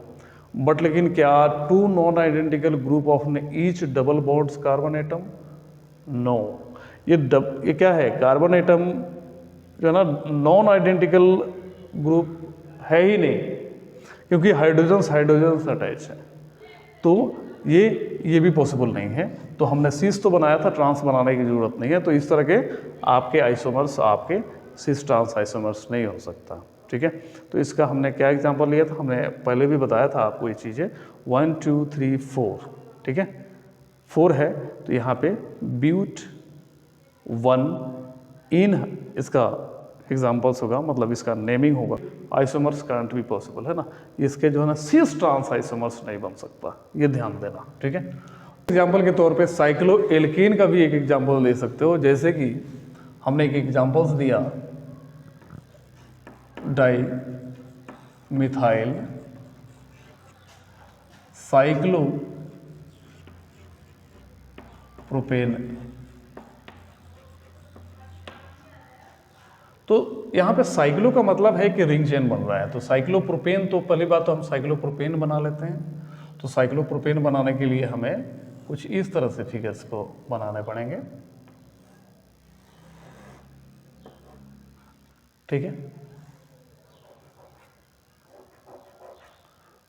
बट लेकिन क्या 2 non identical group of each double bonds carbon atom? No. ये क्या है, कार्बन एटम जो है ना नॉन आइडेंटिकल ग्रुप है ही नहीं, क्योंकि हाइड्रोजन्स अटैच है, तो ये भी पॉसिबल नहीं है। तो हमने सिस तो बनाया था, ट्रांस बनाने की ज़रूरत नहीं है। तो इस तरह के आपके आइसोमर्स आपके सिस ट्रांस आइसोमर्स नहीं हो सकता, ठीक है। तो इसका हमने क्या एग्जांपल लिया था, हमने पहले भी बताया था आपको ये चीज़ें, 1 2 3 4, ठीक है, 4 है। तो यहाँ पे ब्यूट 1 इन इसका एग्जाम्पल्स होगा, मतलब इसका नेमिंग होगा। आइसोमर्स करंट भी पॉसिबल है ना, इसके जो है ना सिस ट्रांस आइसोमर्स नहीं बन सकता, ये ध्यान देना, ठीक है। एग्जाम्पल के तौर पे साइक्लो एल्केन का भी एक एग्जाम्पल ले सकते हो, जैसे कि हमने एक एग्जाम्पल्स दिया डाई मिथाइल साइक्लो प्रोपेन। तो यहाँ पे साइक्लो का मतलब है कि रिंग चेन बन रहा है। तो साइक्लोप्रोपेन, तो पहली बात तो हम साइक्लोप्रोपेन बना लेते हैं। तो साइक्लोप्रोपेन बनाने के लिए हमें कुछ इस तरह से फिगर्स को बनाने पड़ेंगे, ठीक है।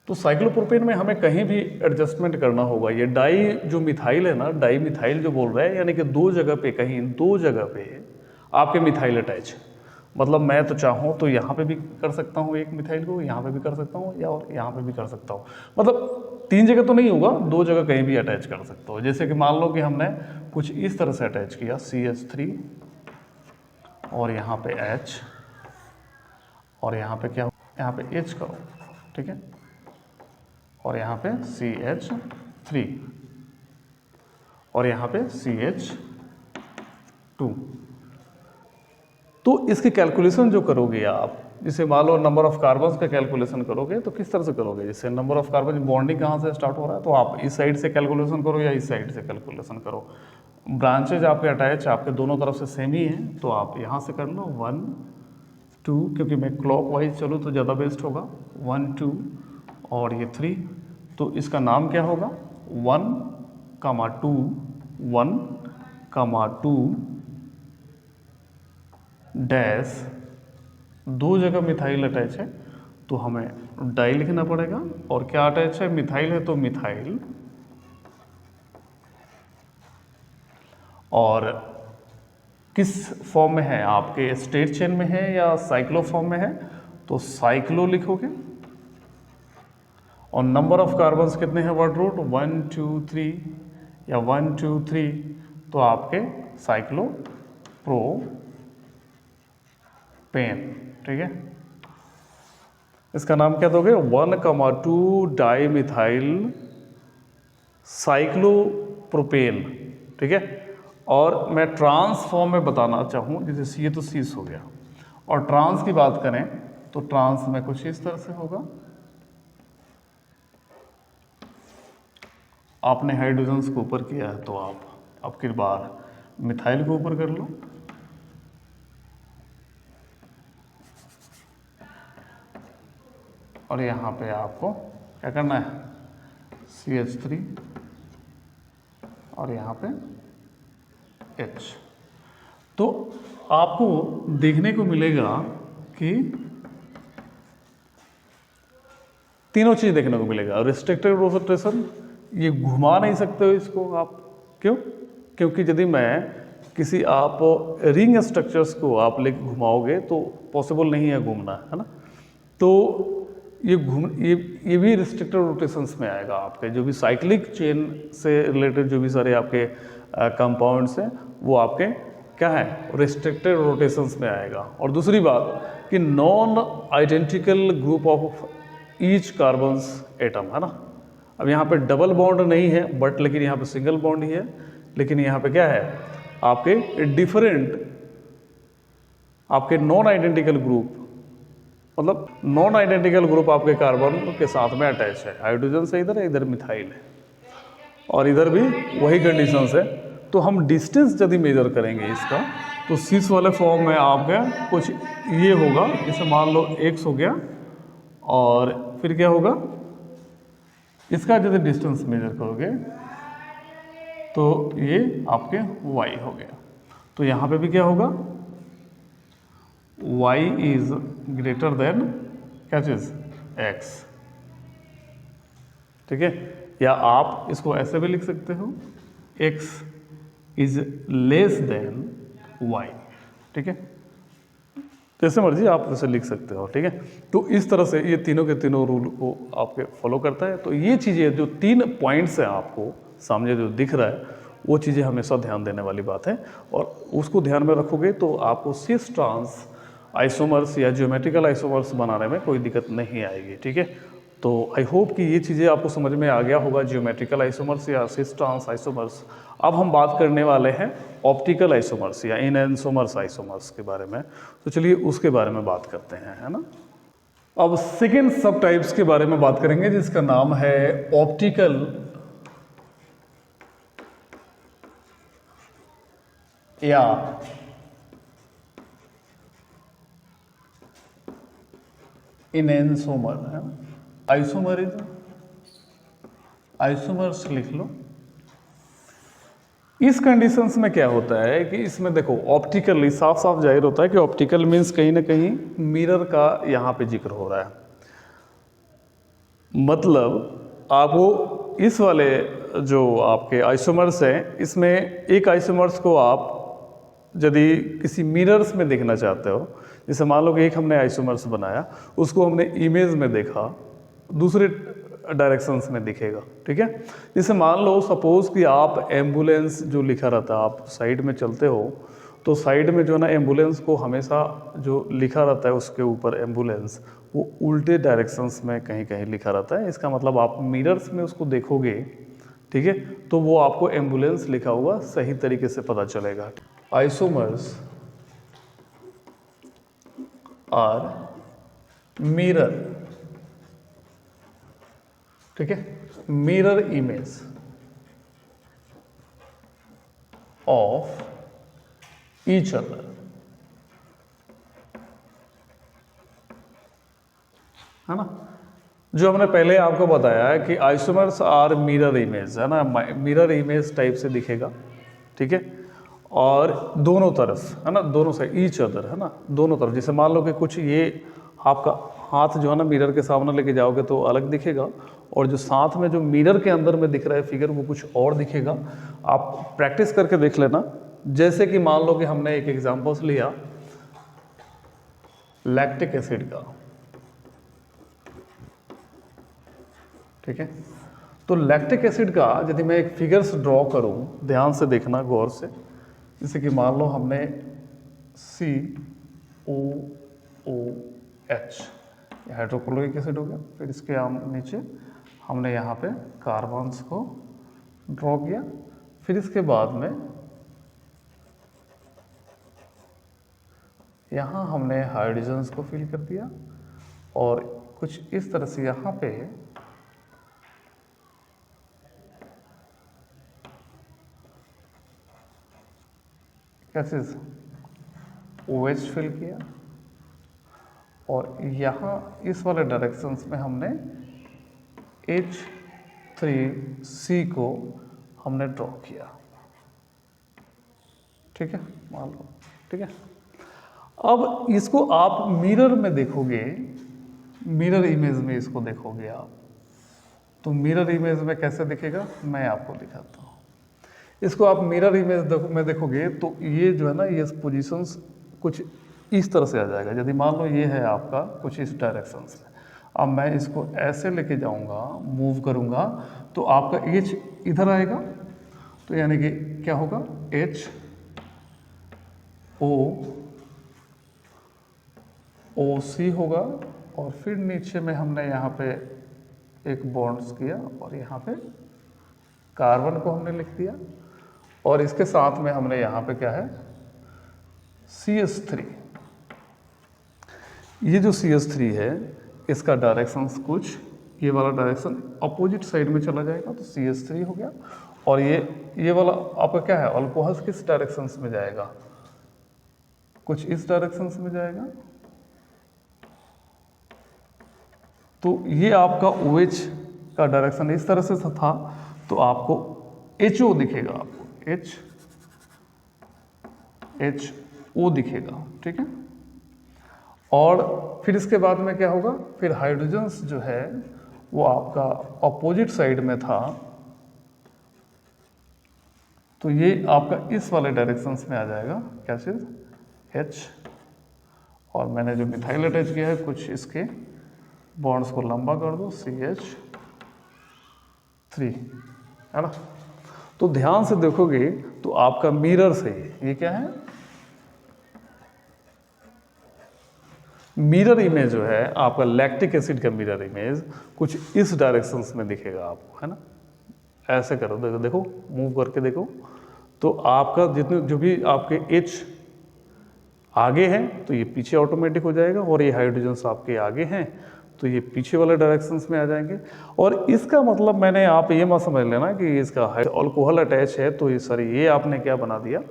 तो साइक्लोप्रोपेन में हमें कहीं भी एडजस्टमेंट करना होगा। ये डाई जो मिथाइल है ना, डाई मिथाइल जो बोल रहा है, यानी कि दो जगह पे, कहीं दो जगह पे आपके मिथाइल अटैच है। मतलब मैं तो चाहूँ तो यहाँ पे भी कर सकता हूँ एक मिथाइल को, यहाँ पे भी कर सकता हूँ, या और यहाँ पे भी कर सकता हूँ। मतलब 3 जगह तो नहीं होगा, 2 जगह कहीं भी अटैच कर सकता हूँ। जैसे कि मान लो कि हमने कुछ इस तरह से अटैच किया CH3 और यहाँ पे H और यहाँ पे क्या, यहाँ पे H करो, ठीक है, और यहाँ पे CH3 और यहाँ पे CH2। तो इसकी कैलकुलेशन जो करोगे आप, जैसे मान लो नंबर ऑफ कार्बन्स का कैलकुलेशन करोगे, तो किस तरह से करोगे, जैसे नंबर ऑफ कार्बन बॉन्डिंग कहाँ से स्टार्ट हो रहा है, तो आप इस साइड से कैलकुलेशन करो या इस साइड से कैलकुलेशन करो। ब्रांचेज आपके अटैच आपके दोनों तरफ से सेम ही हैं, तो आप यहाँ से कर लो 1 2, क्योंकि मैं क्लॉकवाइज चलूँ तो ज़्यादा बेस्ट होगा, 1 2 और ये 3। तो इसका नाम क्या होगा, 1 2 1 2 डैश, 2 जगह मिथाइल अटैच है तो हमें डाई लिखना पड़ेगा। और क्या अटैच है, मिथाइल है तो मिथाइल, और किस फॉर्म में है, आपके स्ट्रेट चेन में है या साइक्लो फॉर्म में है, तो साइक्लो लिखोगे। और नंबर ऑफ कार्बन्स कितने हैं, वर्ड रूट 1 2 3 या 1 2 3, तो आपके साइक्लो प्रोपेन, ठीक है। इसका नाम क्या दोगे, 1 2 डाई मिथाइल साइक्लोप्रोपेन, ठीक है। और मैं ट्रांस फॉर्म में बताना चाहूँ, जैसे ये तो सीस हो गया, और ट्रांस की बात करें तो ट्रांस में कुछ इस तरह से होगा। आपने हाइड्रोजन्स को ऊपर किया है तो आप अब की बार मिथाइल को ऊपर कर लो, और यहाँ पे आपको क्या करना है, CH3 और यहाँ पे H। तो आपको देखने को मिलेगा कि तीनों चीज देखने को मिलेगा। रिस्ट्रिक्टेड रोटेशन, ये घुमा नहीं सकते हो इसको आप, क्यों, क्योंकि यदि मैं किसी आप रिंग स्ट्रक्चर्स को आप लेके घुमाओगे तो पॉसिबल नहीं है घूमना, है ना। तो ये भी रिस्ट्रिक्टेड रोटेशंस में आएगा। आपके जो भी साइक्लिक चेन से रिलेटेड जो भी सारे आपके कंपाउंड्स हैं वो आपके क्या है, रिस्ट्रिक्टेड रोटेशंस में आएगा। और दूसरी बात कि non identical group of each carbons atom, है ना। अब यहाँ पे डबल बॉन्ड नहीं है बट लेकिन यहाँ पे सिंगल बॉन्ड ही है, लेकिन यहाँ पे क्या है, आपके डिफरेंट आपके नॉन आइडेंटिकल ग्रुप, मतलब नॉन आइडेंटिकल ग्रुप आपके कार्बन के साथ में अटैच है। हाइड्रोजन से इधर है, इधर मिथाइल है, और इधर भी वही कंडीशंस है। तो हम डिस्टेंस यदि मेजर करेंगे इसका, तो सिस वाले फॉर्म में आपका कुछ ये होगा, जैसे मान लो x हो गया, और फिर क्या होगा, इसका यदि डिस्टेंस मेजर करोगे तो ये आपके y हो गया। तो यहाँ पे भी क्या होगा, y इज ग्रेटर देन क्या चीज, x। ठीक है, या आप इसको ऐसे भी लिख सकते हो, x is less than y। ठीक है, जैसे मर्जी आप उसे लिख सकते हो। ठीक है, तो इस तरह से ये तीनों के तीनों रूल को आपके फॉलो करता है। तो ये चीज़ें जो 3 पॉइंट्स हैं आपको सामने जो दिख रहा है, वो चीज़ें हमेशा ध्यान देने वाली बात है, और उसको ध्यान में रखोगे तो आपको सिस ट्रांस आइसोमर्स या ज्योमेट्रिकल आइसोमर्स बनाने में कोई दिक्कत नहीं आएगी। ठीक है, तो आई होप कि ये चीज़ें आपको समझ में आ गया होगा, ज्योमेट्रिकल आइसोमर्स या सिस ट्रांस आइसोमर्स। अब हम बात करने वाले हैं ऑप्टिकल आइसोमर्स या इनएंसोमर्स आइसोमर्स के बारे में। तो चलिए उसके बारे में बात करते हैं, है ना। अब सेकेंड सब टाइप्स के बारे में बात करेंगे, जिसका नाम है ऑप्टिकल या इनएंसोमर, है ना। आइसोमरिज्म, आइसोमर्स लिख लो। इस कंडीशंस में क्या होता है कि इसमें देखो ऑप्टिकली साफ साफ जाहिर होता है कि ऑप्टिकल मीन्स कहीं ना कहीं मिरर का यहाँ पे जिक्र हो रहा है। मतलब आपको इस वाले जो आपके आइसोमर्स हैं, इसमें एक आइसोमर्स को आप यदि किसी मिरर्स में देखना चाहते हो, जैसे मान लो कि एक हमने आइसोमर्स बनाया, उसको हमने इमेज में देखा, दूसरे डायरेक्शंस में दिखेगा। ठीक है, जैसे मान लो सपोज कि आप एम्बुलेंस जो लिखा रहता है, आप साइड में चलते हो तो साइड में जो है ना एम्बुलेंस को हमेशा जो लिखा रहता है उसके ऊपर एम्बुलेंस, वो उल्टे डायरेक्शंस में कहीं कहीं लिखा रहता है। इसका मतलब आप मिरर्स में उसको देखोगे, ठीक है, तो वो आपको एम्बुलेंस लिखा हुआ सही तरीके से पता चलेगा। आइसोमर्स आर मिरर, ठीक है, mirror image of each other, है ना। जो हमने पहले आपको बताया है कि आइसोमर्स आर मिरर इमेज, है ना, मिरर इमेज टाइप से दिखेगा। ठीक है, और दोनों तरफ, है ना, दोनों से ईच अदर, है ना, दोनों तरफ। जैसे मान लो कि कुछ ये आपका हाथ जो है ना मिरर के सामने लेके जाओगे तो अलग दिखेगा, और जो साथ में जो मिरर के अंदर में दिख रहा है फिगर वो कुछ और दिखेगा। आप प्रैक्टिस करके देख लेना। जैसे कि मान लो कि हमने एक एग्जांपल्स लिया लैक्टिक एसिड का, ठीक है, तो लैक्टिक एसिड का यदि मैं एक फिगर्स ड्रॉ करूं, ध्यान से देखना गौर से। जैसे कि मान लो हमने COOH हाइड्रोक्लोरिक एसिड हो गया, फिर इसके नीचे हमने यहाँ पे कार्बन्स को ड्रॉ किया, फिर इसके बाद में यहाँ हमने हाइड्रोजन्स को फिल कर दिया, और कुछ इस तरह से यहाँ पे क्या चीज़ OH फिल किया, और यहाँ इस वाले डायरेक्शंस में हमने H3C को हमने ड्रॉ किया। ठीक है, मान लो, ठीक है। अब इसको आप मिरर में देखोगे, मिरर इमेज में इसको देखोगे आप, तो मिरर इमेज में कैसे दिखेगा मैं आपको दिखाता हूँ। इसको आप मिरर इमेज में देखोगे तो ये जो है ना, ये पोजीशंस कुछ इस तरह से आ जाएगा। यदि मान लो ये है आपका कुछ इस डायरेक्शन से, अब मैं इसको ऐसे लेके जाऊंगा, मूव करूंगा, तो आपका H इधर आएगा, तो यानी कि क्या होगा, HOOC होगा, और फिर नीचे में हमने यहाँ पे एक बॉन्ड्स किया, और यहाँ पे कार्बन को हमने लिख दिया, और इसके साथ में हमने यहाँ पे क्या है, CH3। ये जो CH3 है इसका डायरेक्शन कुछ ये वाला डायरेक्शन अपोजिट साइड में चला जाएगा, तो CH3 हो गया। और ये वाला आपका क्या है, अल्कोहल किस डायरेक्शंस में जाएगा, कुछ इस डायरेक्शंस में जाएगा। तो ये आपका OH का डायरेक्शन इस तरह से था, तो आपको HO दिखेगा, आपको HO दिखेगा, ठीक है। और फिर इसके बाद में क्या होगा, फिर हाइड्रोजन्स जो है वो आपका अपोजिट साइड में था, तो ये आपका इस वाले डायरेक्शंस में आ जाएगा, क्या चीज़, H। और मैंने जो मिथाइल अटैच किया है कुछ इसके बॉन्ड्स को लंबा कर दो, CH3, है ना। तो ध्यान से देखोगे तो आपका मिरर से ये क्या है, मिरर इमेज जो है आपका लैक्टिक एसिड का मिरर इमेज कुछ इस डायरेक्शंस में दिखेगा आपको, है ना। ऐसे करो, देखो देखो, मूव करके देखो, तो आपका जितने जो भी आपके H आगे हैं तो ये पीछे ऑटोमेटिक हो जाएगा, और ये हाइड्रोजन्स आपके आगे हैं तो ये पीछे वाले डायरेक्शंस में आ जाएंगे। और इसका मतलब मैंने, आप ये मत समझ लेना कि इसका अल्कोहल अटैच है तो ये सॉरी ये आपने क्या बना दिया,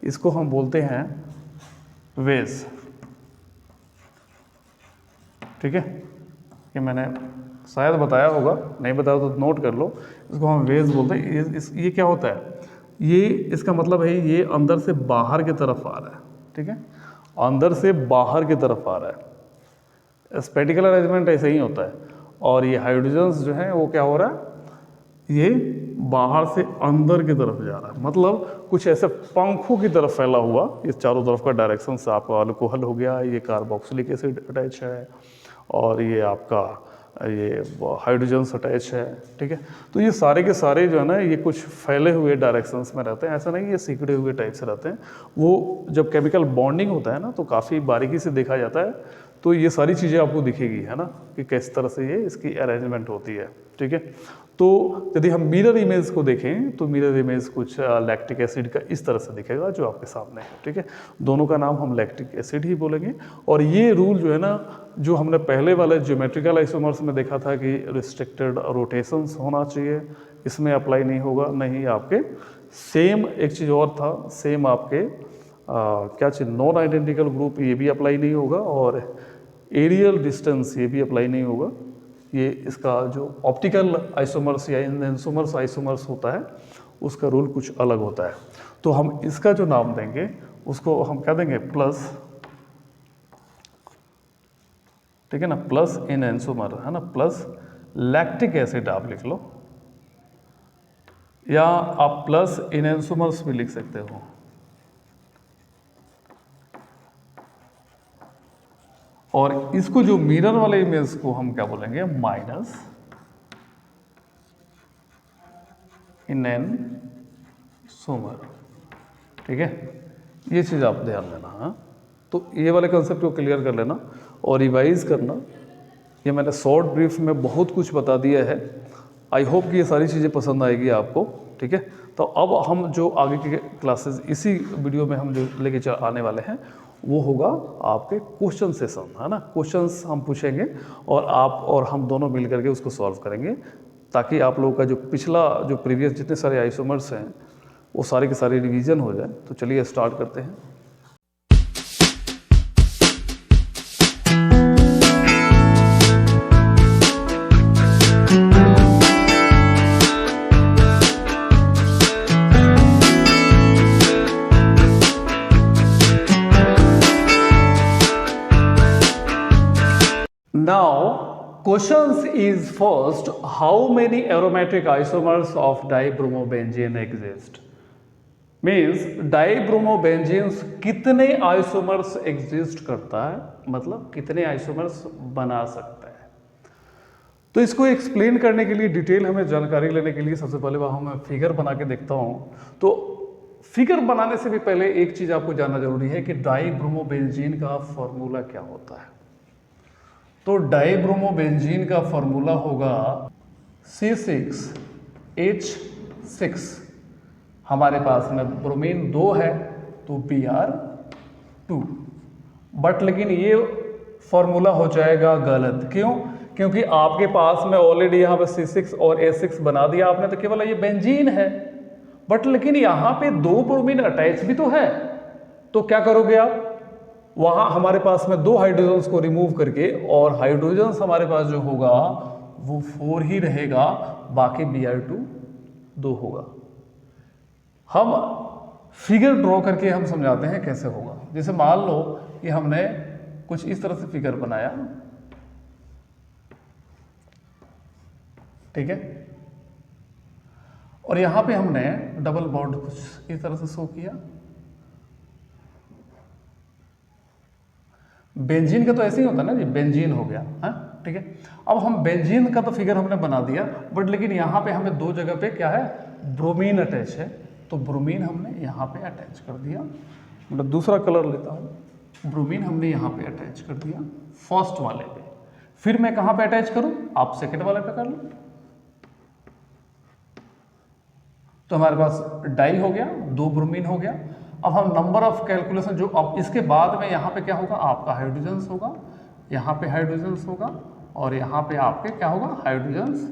इसको हम बोलते हैं वेज, ठीक है। ये मैंने शायद बताया होगा, नहीं बताया तो नोट कर लो, इसको हम वेज बोलते हैं। ये क्या होता है, ये इसका मतलब है ये अंदर से बाहर की तरफ आ रहा है, ठीक है, अंदर से बाहर की तरफ आ रहा है। स्पेटिकल अरेंजमेंट ऐसे ही होता है। और ये हाइड्रोजन्स जो है वो क्या हो रहा है, ये बाहर से अंदर की तरफ जा रहा है, मतलब कुछ ऐसे पंखों की तरफ फैला हुआ, ये चारों तरफ का डायरेक्शन से आपका अल्कोहल हो गया, ये कार्बोक्सिलिक एसिड अटैच है, और ये आपका ये हाइड्रोजन्स अटैच है, ठीक है। तो ये सारे के सारे जो है ना ये कुछ फैले हुए डायरेक्शंस में रहते हैं, ऐसा नहीं ये सिकुड़े हुए टाइप से रहते हैं। वो जब केमिकल बॉन्डिंग होता है ना तो काफ़ी बारीकी से देखा जाता है, तो ये सारी चीज़ें आपको दिखेगी, है ना, कि किस तरह से ये इसकी अरेंजमेंट होती है, ठीक है। तो यदि हम मिरर इमेज को देखें तो मिरर इमेज कुछ लैक्टिक एसिड का इस तरह से दिखेगा जो आपके सामने है, ठीक है। दोनों का नाम हम लैक्टिक एसिड ही बोलेंगे। और ये रूल जो है ना, जो हमने पहले वाले ज्योमेट्रिकल आइसोमर्स में देखा था कि रिस्ट्रिक्टेड रोटेशंस होना चाहिए, इसमें अप्लाई नहीं होगा। नहीं, आपके सेम एक चीज़ और था, सेम आपके क्या चीज़, नॉन आइडेंटिकल ग्रुप, ये भी अप्लाई नहीं होगा, और एरियल डिस्टेंस ये भी अप्लाई नहीं होगा। ये इसका जो ऑप्टिकल आइसोमर्स या एंसोमर्स आइसोमर्स होता है उसका रूल कुछ अलग होता है। तो हम इसका जो नाम देंगे उसको हम क्या देंगे, प्लस, ठीक है ना, प्लस इन एंसोमर, है ना, प्लस लैक्टिक एसिड आप लिख लो, या आप प्लस इन एंसोमर्स भी लिख सकते हो। और इसको जो मिरर वाले इमेज को हम क्या बोलेंगे, माइनस इन एंसोमर, ठीक है। ये चीज़ आप ध्यान देना, हाँ। तो ये वाले कंसेप्ट को क्लियर कर लेना और रिवाइज करना। ये मैंने शॉर्ट ब्रीफ में बहुत कुछ बता दिया है। आई होप कि ये सारी चीज़ें पसंद आएगी आपको, ठीक है। तो अब हम जो आगे के क्लासेस इसी वीडियो में हम जो लेके आने वाले हैं वो होगा आपके क्वेश्चन सेशन, है ना। क्वेश्चंस हम पूछेंगे और आप और हम दोनों मिल करके उसको सॉल्व करेंगे, ताकि आप लोगों का जो पिछला जो प्रीवियस जितने सारे आइसोमर्स हैं वो सारे के सारे रिवीजन हो जाए। तो चलिए स्टार्ट करते हैं। Now, questions is first, how many aromatic isomers of dibromobenzene exist? Means dibromobenzene कितने isomers exist करता है, मतलब कितने isomers बना सकता है। तो इसको एक्सप्लेन करने के लिए, डिटेल हमें जानकारी लेने के लिए सबसे पहले वहाँ मैं फिगर बना के देखता हूँ। तो फिगर बनाने से भी पहले एक चीज़ आपको जानना जरूरी है कि डाइब्रोमोबेंजीन का फॉर्मूला क्या होता है। तो डाइब्रोमोबेंजीन का फॉर्मूला होगा C6H6। हमारे पास में ब्रोमीन 2 है तो Br2, बट लेकिन ये फॉर्मूला हो जाएगा गलत। क्यों? क्योंकि आपके पास में ऑलरेडी यहाँ पे C6 और H6 बना दिया आपने, तो केवल ये बेंजीन है, बट लेकिन यहाँ पे 2 ब्रोमीन अटैच भी तो है। तो क्या करोगे आप, वहाँ हमारे पास में 2 हाइड्रोजन्स को रिमूव करके, और हाइड्रोजन्स हमारे पास जो होगा वो 4 ही रहेगा, बाकी Br2 2 होगा। हम फिगर ड्रॉ करके हम समझाते हैं कैसे होगा। जैसे मान लो कि हमने कुछ इस तरह से फिगर बनाया, ठीक है, और यहां पे हमने डबल बॉन्ड कुछ इस तरह से शो किया। बेंजीन का तो ऐसे ही होता है ना जी, बेंजीन हो गया है, ठीक है। अब हम बेंजीन का तो फिगर हमने बना दिया, बट लेकिन यहाँ पे हमें दो जगह पे क्या है, ब्रोमीन अटैच है, तो ब्रोमीन हमने यहाँ पे अटैच कर दिया। मतलब दूसरा कलर लेता हूँ, ब्रोमीन हमने यहाँ पे अटैच कर दिया फर्स्ट वाले पे। फिर मैं कहाँ पे अटैच करूँ, आप सेकेंड वाले पे कर लो। तो हमारे पास डाई हो गया, दो ब्रोमीन हो गया। अब हम नंबर ऑफ कैलकुलेशन जो अब इसके बाद में यहाँ पे क्या होगा, आपका हाइड्रोजन्स होगा, यहाँ पे हाइड्रोजन्स होगा, और यहाँ पे आपके क्या होगा, हाइड्रोजन्स,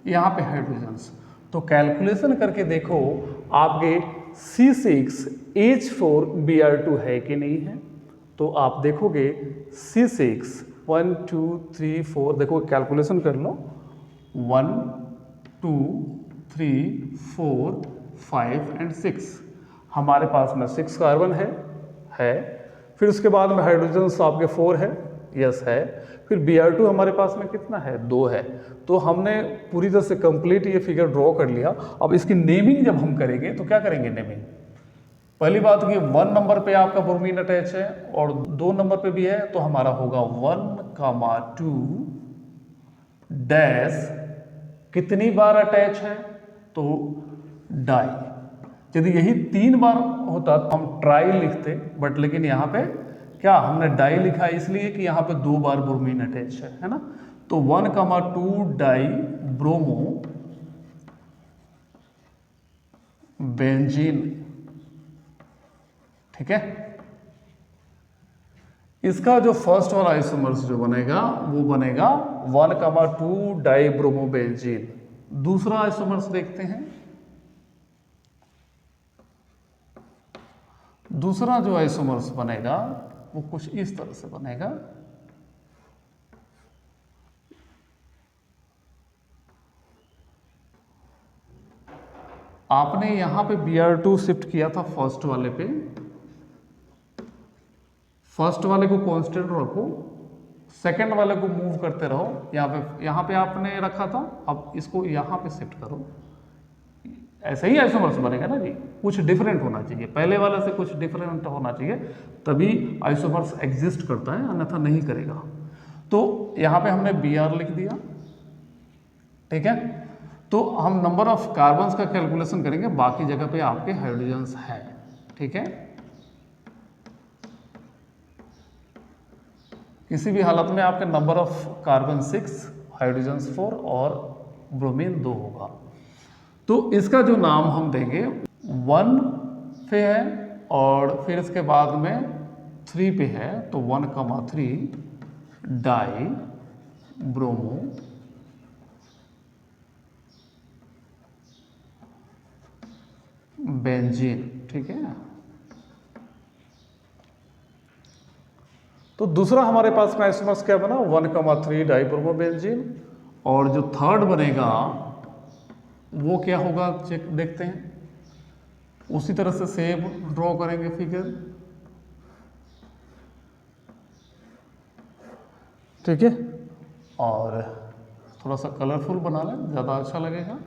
यहाँ पे हाइड्रोजन्स। तो कैलकुलेशन करके देखो आपके C6H4Br2 है कि नहीं है। तो आप देखोगे C6 1 2 3 4, देखो कैलकुलेशन कर लो, 1 2 3 4 5 एंड 6, हमारे पास में 6 कार्बन है। फिर उसके बाद में हाइड्रोजन आपके 4 है, यस है। फिर Br2 हमारे पास में कितना है, 2 है। तो हमने पूरी तरह से कंप्लीट ये फिगर ड्रॉ कर लिया। अब इसकी नेमिंग जब हम करेंगे तो क्या करेंगे नेमिंग, पहली बात कि 1 नंबर पे आपका ब्रोमीन अटैच है और 2 नंबर पे भी है, तो हमारा होगा 1,2 डैश, कितनी बार अटैच है, तो डाई। यदि यही 3 बार होता तो हम ट्राई लिखते, बट लेकिन यहाँ पे क्या हमने डाई लिखा है इसलिए कि यहाँ पे 2 बार ब्रोमीन अटैच है ना। तो 1,2 डाई ब्रोमो बेंजीन, ठीक है। इसका जो फर्स्ट वाला आइसोमर्स जो बनेगा वो बनेगा 1,2 डाई ब्रोमो बेंजीन। दूसरा आइसोमर्स देखते हैं। दूसरा जो आइसोमर्स बनेगा वो कुछ इस तरह से बनेगा। आपने यहां पे Br2 शिफ्ट किया था फर्स्ट वाले पे, फर्स्ट वाले को कांस्टेंट रखो, सेकंड वाले को मूव करते रहो। यहाँ पे आपने रखा था, अब इसको यहाँ पे शिफ्ट करो। ऐसे ही आइसोमर्स बनेगा ना जी, कुछ डिफरेंट होना चाहिए, पहले वाले से कुछ डिफरेंट होना चाहिए, तभी आइसोमर्स एग्जिस्ट करता है, अन्यथा नहीं करेगा। तो यहाँ पे हमने Br लिख दिया, ठीक है। तो हम नंबर ऑफ कार्बन्स का कैलकुलेशन करेंगे, बाकी जगह पे आपके हाइड्रोजन्स है, ठीक है। किसी भी हालत में आपके नंबर ऑफ कार्बन 6, हाइड्रोजन्स 4 और ब्रोमीन 2 होगा। तो इसका जो नाम हम देंगे 1 पे है और फिर इसके बाद में 3 पे है, तो 1,3 डाई ब्रोमो बेंजीन, ठीक है। तो दूसरा हमारे पास में आइसोमर्स क्या बना, 1,3 डाई ब्रोमो बेंजीन। और जो थर्ड बनेगा वो क्या होगा, चेक देखते हैं। उसी तरह से सेम ड्रॉ करेंगे फिगर, ठीक है। और थोड़ा सा कलरफुल बना लें, ज़्यादा अच्छा लगेगा।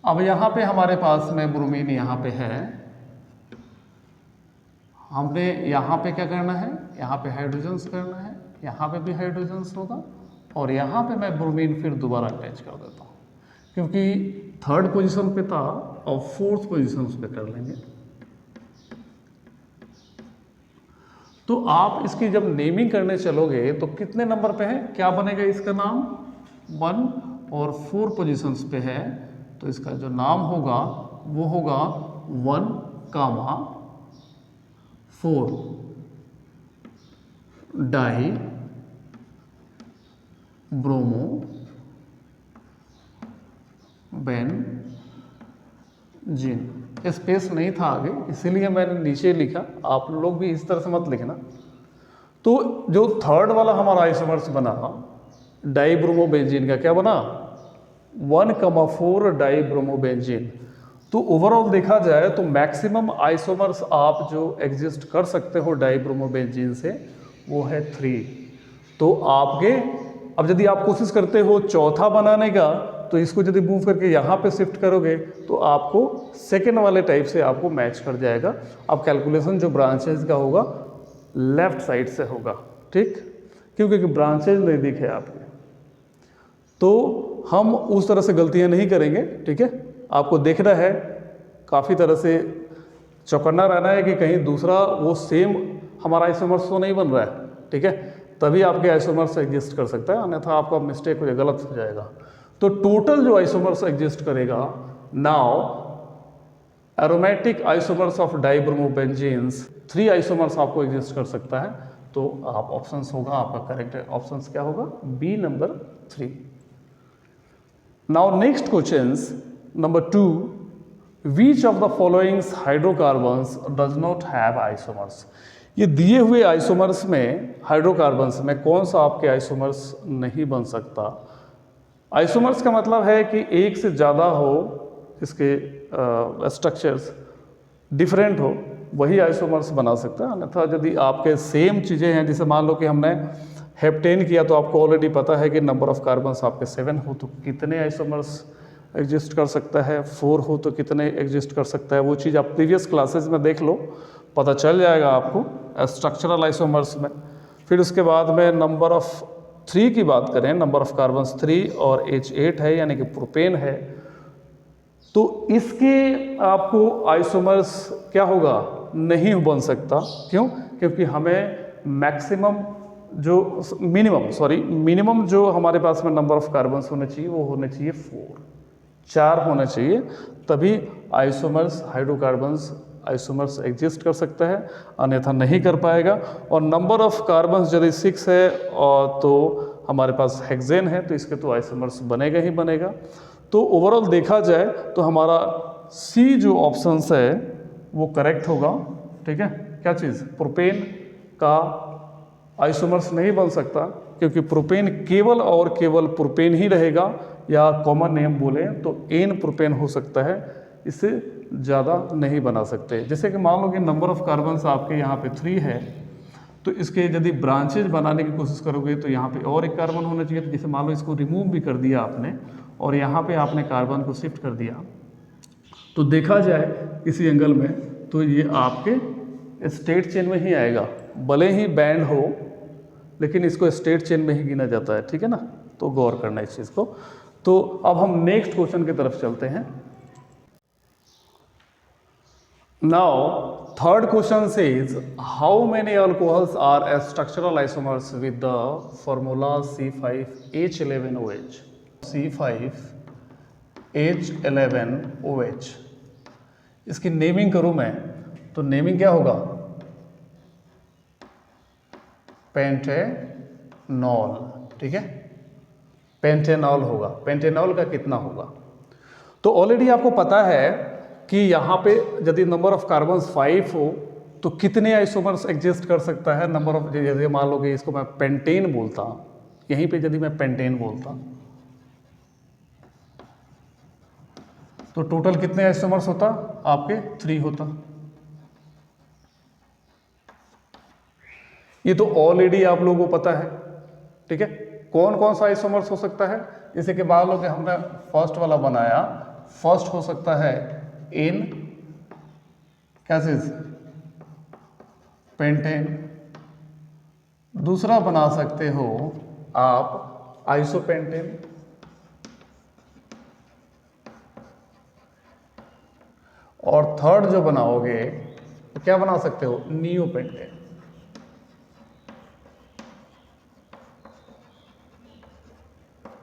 अब यहाँ पे हमारे पास में ब्रोमीन यहाँ पे है, हमने यहाँ पे क्या करना है, यहाँ पे हाइड्रोजन्स करना है, यहाँ पे भी हाइड्रोजन्स होगा, और यहाँ पे मैं ब्रोमीन फिर दोबारा अटैच कर देता हूँ, क्योंकि थर्ड पोजीशन पे था और फोर्थ पोजीशन पे कर लेंगे। तो आप इसकी जब नेमिंग करने चलोगे तो कितने नंबर पे है, क्या बनेगा इसका नाम, 1 और 4 पोजीशंस पे है, तो इसका जो नाम होगा वो होगा 1,4 डाई ब्रोमो बेंजीन। स्पेस नहीं था आगे, इसीलिए मैंने नीचे लिखा, आप लोग भी इस तरह से मत लिखना। तो जो थर्ड वाला हमारा आइसोमर्स बना डाई ब्रोमो बेंजीन का क्या बना, 1,4 डाई ब्रोमो बेंजीन। तो ओवरऑल देखा जाए तो मैक्सिमम आइसोमर्स आप जो एग्जिस्ट कर सकते हो डाइब्रोमोबेंजीन से वो है 3। तो आपके अब यदि आप कोशिश करते हो चौथा बनाने का, तो इसको यदि मूव करके यहाँ पे शिफ्ट करोगे तो आपको सेकेंड वाले टाइप से आपको मैच कर जाएगा। अब कैलकुलेशन जो ब्रांचेज का होगा लेफ्ट साइड से होगा, ठीक, क्योंकि ब्रांचेज नहीं दिखे आपके, तो हम उस तरह से गलतियाँ नहीं करेंगे। ठीक है, आपको देखना है, काफ़ी तरह से चौकन्ना रहना है कि कहीं दूसरा वो सेम हमारा आइसोमर्स तो नहीं बन रहा है। ठीक है, तभी आपके आइसोमर्स एग्जिस्ट कर सकता है, अन्यथा आपका मिस्टेक हो जाएगा, गलत हो जाएगा। तो टोटल जो आइसोमर्स एग्जिस्ट करेगा now aromatic isomers of dibromobenzenes 3 isomers आपको एग्जिस्ट कर सकता है। तो आप ऑप्शंस होगा, आपका करेक्ट ऑप्शंस क्या होगा, B number 3। Now next questions number 2, which of the followings hydrocarbons does not have isomers. ये दिए हुए आइसोमर्स में, हाइड्रोकार्बन्स में कौन सा आपके आइसोमर्स नहीं बन सकता। आइसोमर्स का मतलब है कि एक से ज़्यादा हो इसके स्ट्रक्चर्स डिफरेंट हो, वही आइसोमर्स बना सकता है। अन्यथा यदि आपके सेम चीज़ें हैं, जैसे मान लो कि हमने हेप्टेन किया, तो आपको ऑलरेडी पता है कि नंबर ऑफ कार्बन्स आपके 7 हो तो कितने आइसोमर्स एग्जिस्ट कर सकता है, 4 हो तो कितने एग्जिस्ट कर सकता है। वो चीज़ आप प्रीवियस क्लासेस में देख लो, पता चल जाएगा आपको स्ट्रक्चरल आइसोमर्स में। फिर उसके बाद में नंबर ऑफ 3 की बात करें, नंबर ऑफ कार्बन्स 3 और H8 है, यानी कि प्रोपेन है, तो इसके आपको आइसोमर्स क्या होगा, नहीं बन सकता। क्यों? क्योंकि हमें मैक्सिमम जो मिनिमम जो हमारे पास में नंबर ऑफ कार्बन्स होने चाहिए वो होने चाहिए 4 होने चाहिए, तभी आइसोमर्स हाइड्रोकार्बन्स आइसोमर्स एग्जिस्ट कर सकता है, अन्यथा नहीं कर पाएगा। और नंबर ऑफ कार्बन्स यदि 6 है और तो हमारे पास हेक्सेन है, तो इसके तो आइसोमर्स बनेगा ही बनेगा। तो ओवरऑल देखा जाए तो हमारा सी जो ऑप्शंस है वो करेक्ट होगा। ठीक है, क्या चीज़, प्रोपेन का आइसोमर्स नहीं बन सकता, क्योंकि प्रोपेन केवल और केवल प्रोपेन ही रहेगा, या कॉमन नेम बोलें तो एन प्रोपेन हो सकता है, इससे ज़्यादा नहीं बना सकते। जैसे कि मान लो कि नंबर ऑफ कार्बन्स आपके यहाँ पे 3 है, तो इसके यदि ब्रांचेज बनाने की कोशिश करोगे तो यहाँ पे और एक कार्बन होना चाहिए। तो जैसे मान लो इसको रिमूव भी कर दिया आपने और यहाँ पे आपने कार्बन को शिफ्ट कर दिया, तो देखा जाए इसी एंगल में तो ये आपके स्टेट चेन में ही आएगा, भले ही बैंड हो लेकिन इसको स्टेट चेन में ही गिना जाता है। ठीक है ना, तो गौर करना इस चीज़ को। तो अब हम नेक्स्ट क्वेश्चन की तरफ चलते हैं। Now, third question says, how many alcohols are structural isomers with the formula C5H11OH? C5H11OH। इसकी नेमिंग करूं मैं तो नेमिंग क्या होगा, पेंटेनॉल। ठीक है, पेंटेनॉल होगा। पेंटेनॉल का कितना होगा, तो ऑलरेडी आपको पता है कि यहाँ पे यदि नंबर ऑफ कार्बन्स 5 हो तो कितने आइसोमर्स एग्जिस्ट कर सकता है। नंबर ऑफ, जैसे मान लो कि इसको मैं पेंटेन बोलता, यहीं पे यदि मैं पेंटेन बोलता तो टोटल कितने आइसोमर्स होता, आपके 3 होता। ये तो ऑलरेडी आप लोगों को पता है। ठीक है, कौन कौन सा आइसोमर्स हो सकता है, जैसे कि मान लो कि हमने फर्स्ट वाला बनाया, फर्स्ट हो सकता है इन क्या चीज, पेंटेन। दूसरा बना सकते हो आप आइसोपेंटेन, और थर्ड जो बनाओगे तो क्या बना सकते हो, नियोपेंटेन।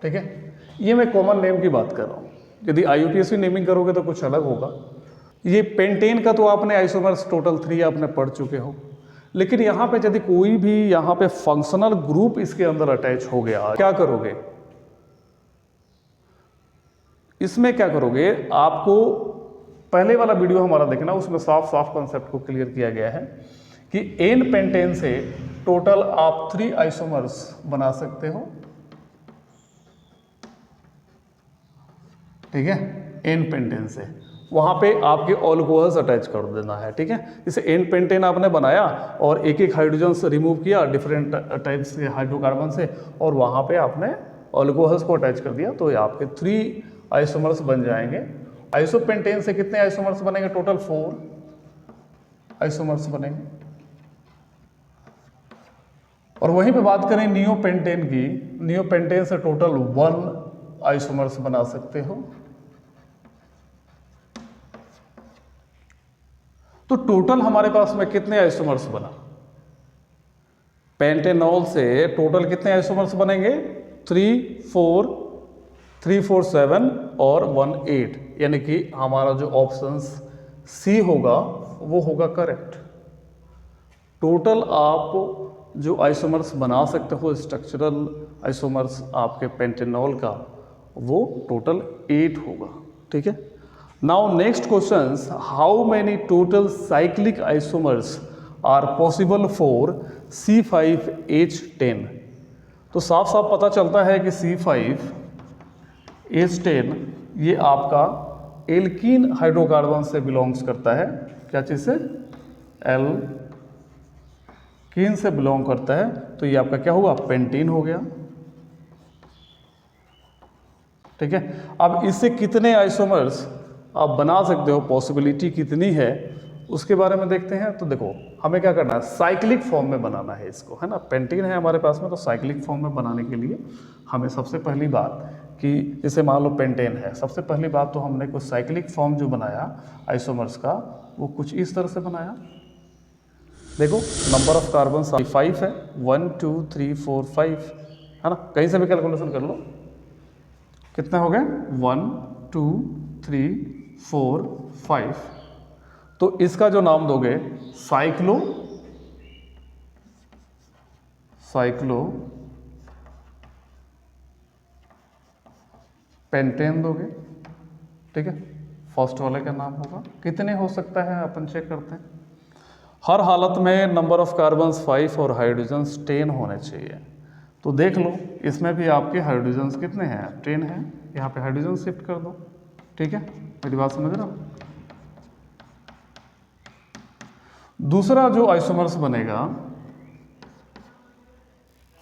ठीक है, ये मैं कॉमन नेम की बात कर रहा हूं। यदि IUPAC नेमिंग करोगे तो कुछ अलग होगा। ये पेंटेन का तो आपने आइसोमर्स टोटल 3 आपने पढ़ चुके हो, लेकिन यहाँ पे यदि कोई भी यहाँ पे फंक्शनल ग्रुप इसके अंदर अटैच हो गया, क्या करोगे, इसमें क्या करोगे, आपको पहले वाला वीडियो हमारा देखना, उसमें साफ साफ कॉन्सेप्ट को क्लियर किया गया है कि एन पेंटेन से टोटल आप 3 आइसोमर्स बना सकते हो। ठीक है, एन पेंटेन से वहाँ पे आपके अल्कोहल्स अटैच कर देना है, ठीक है। इसे एन पेंटेन आपने बनाया और एक एक हाइड्रोजन रिमूव किया डिफरेंट टाइप्स के हाइड्रोकार्बन से, और वहाँ पे आपने अल्कोहल्स को अटैच कर दिया, तो ये आपके 3 आइसोमर्स बन जाएंगे। आइसोपेंटेन से कितने आइसोमर्स बनेंगे? टोटल 4 आइसोमर्स बनेंगे। और वहीं पे बात करें नियोपेंटेन की, नियोपेंटेन से टोटल 1 आइसोमर्स बना सकते हो। तो टोटल हमारे पास में कितने आइसोमर्स बना? पेंटेनॉल से टोटल कितने आइसोमर्स बनेंगे? 3, 4, 3, 4, 7 और 1, 8, यानी कि हमारा जो ऑप्शन सी होगा वो होगा करेक्ट। टोटल आप जो आइसोमर्स बना सकते हो स्ट्रक्चरल आइसोमर्स आपके पेंटेनॉल का, वो टोटल 8 होगा, ठीक है। Now next question, how many total cyclic isomers are possible for C5H10? तो साफ साफ पता चलता है कि C5H10 ये आपका एल्कीन हाइड्रोकार्बन से बिलोंग्स करता है। क्या चीज़ से? एल्कीन से बिलोंग करता है, तो ये आपका क्या हुआ? पेंटीन हो गया, ठीक है। अब इससे कितने आइसोमर्स आप बना सकते हो, पॉसिबिलिटी कितनी है, उसके बारे में देखते हैं। तो देखो हमें क्या करना है, साइक्लिक फॉर्म में बनाना है इसको, है ना। पेंटीन है हमारे पास में, तो साइक्लिक फॉर्म में बनाने के लिए हमें सबसे पहली बात कि जैसे मान लो पेंटेन है, सबसे पहली बात तो हमने कुछ साइक्लिक फॉर्म जो बनाया आइसोमर्स का, वो कुछ इस तरह से बनाया। देखो नंबर ऑफ कार्बन 5 है, 1, 2, 3, 4, 5, है ना। कहीं से भी कैलकुलेशन कर लो, कितने हो गए? 1, 2, 3, 4, 5। तो इसका जो नाम दोगे साइक्लो पेंटेन दोगे, ठीक है। फर्स्ट वाले का नाम होगा, कितने हो सकता है अपन चेक करते हैं। हर हालत में नंबर ऑफ कार्बन्स 5 और हाइड्रोजन्स 10 होने चाहिए। तो देख लो इसमें भी आपके हाइड्रोजन्स कितने हैं? 10 हैं। यहाँ पे हाइड्रोजन शिफ्ट कर दो, ठीक है। मेरी बात समझ रहे हो? दूसरा जो आइसोमर्स बनेगा,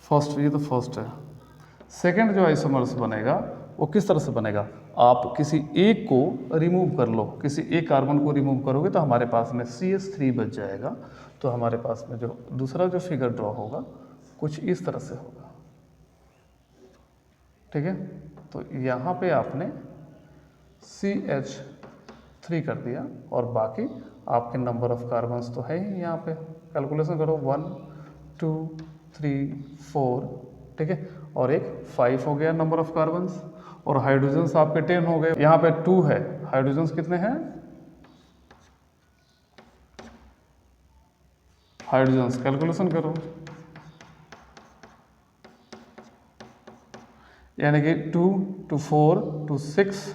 फर्स्ट, ये तो फर्स्ट है। सेकंड जो आइसोमर्स बनेगा वो किस तरह से बनेगा? आप किसी एक को रिमूव कर लो, किसी एक कार्बन को रिमूव करोगे तो हमारे पास में CH3 बच जाएगा। तो हमारे पास में जो दूसरा जो फिगर ड्रॉ होगा कुछ इस तरह से होगा, ठीक है। तो यहाँ पे आपने CH3 कर दिया और बाकी आपके नंबर ऑफ कार्बन्स तो है ही। यहाँ पे कैलकुलेशन करो, 1, 2, 3, 4, ठीक है, और एक 5 हो गया नंबर ऑफ कार्बन्स, और हाइड्रोजन्स आपके 10 हो गए। यहाँ पे 2 है, हाइड्रोजन्स कितने हैं? हाइड्रोजन्स कैलकुलेशन करो, यानी कि 2 to 4 to 6,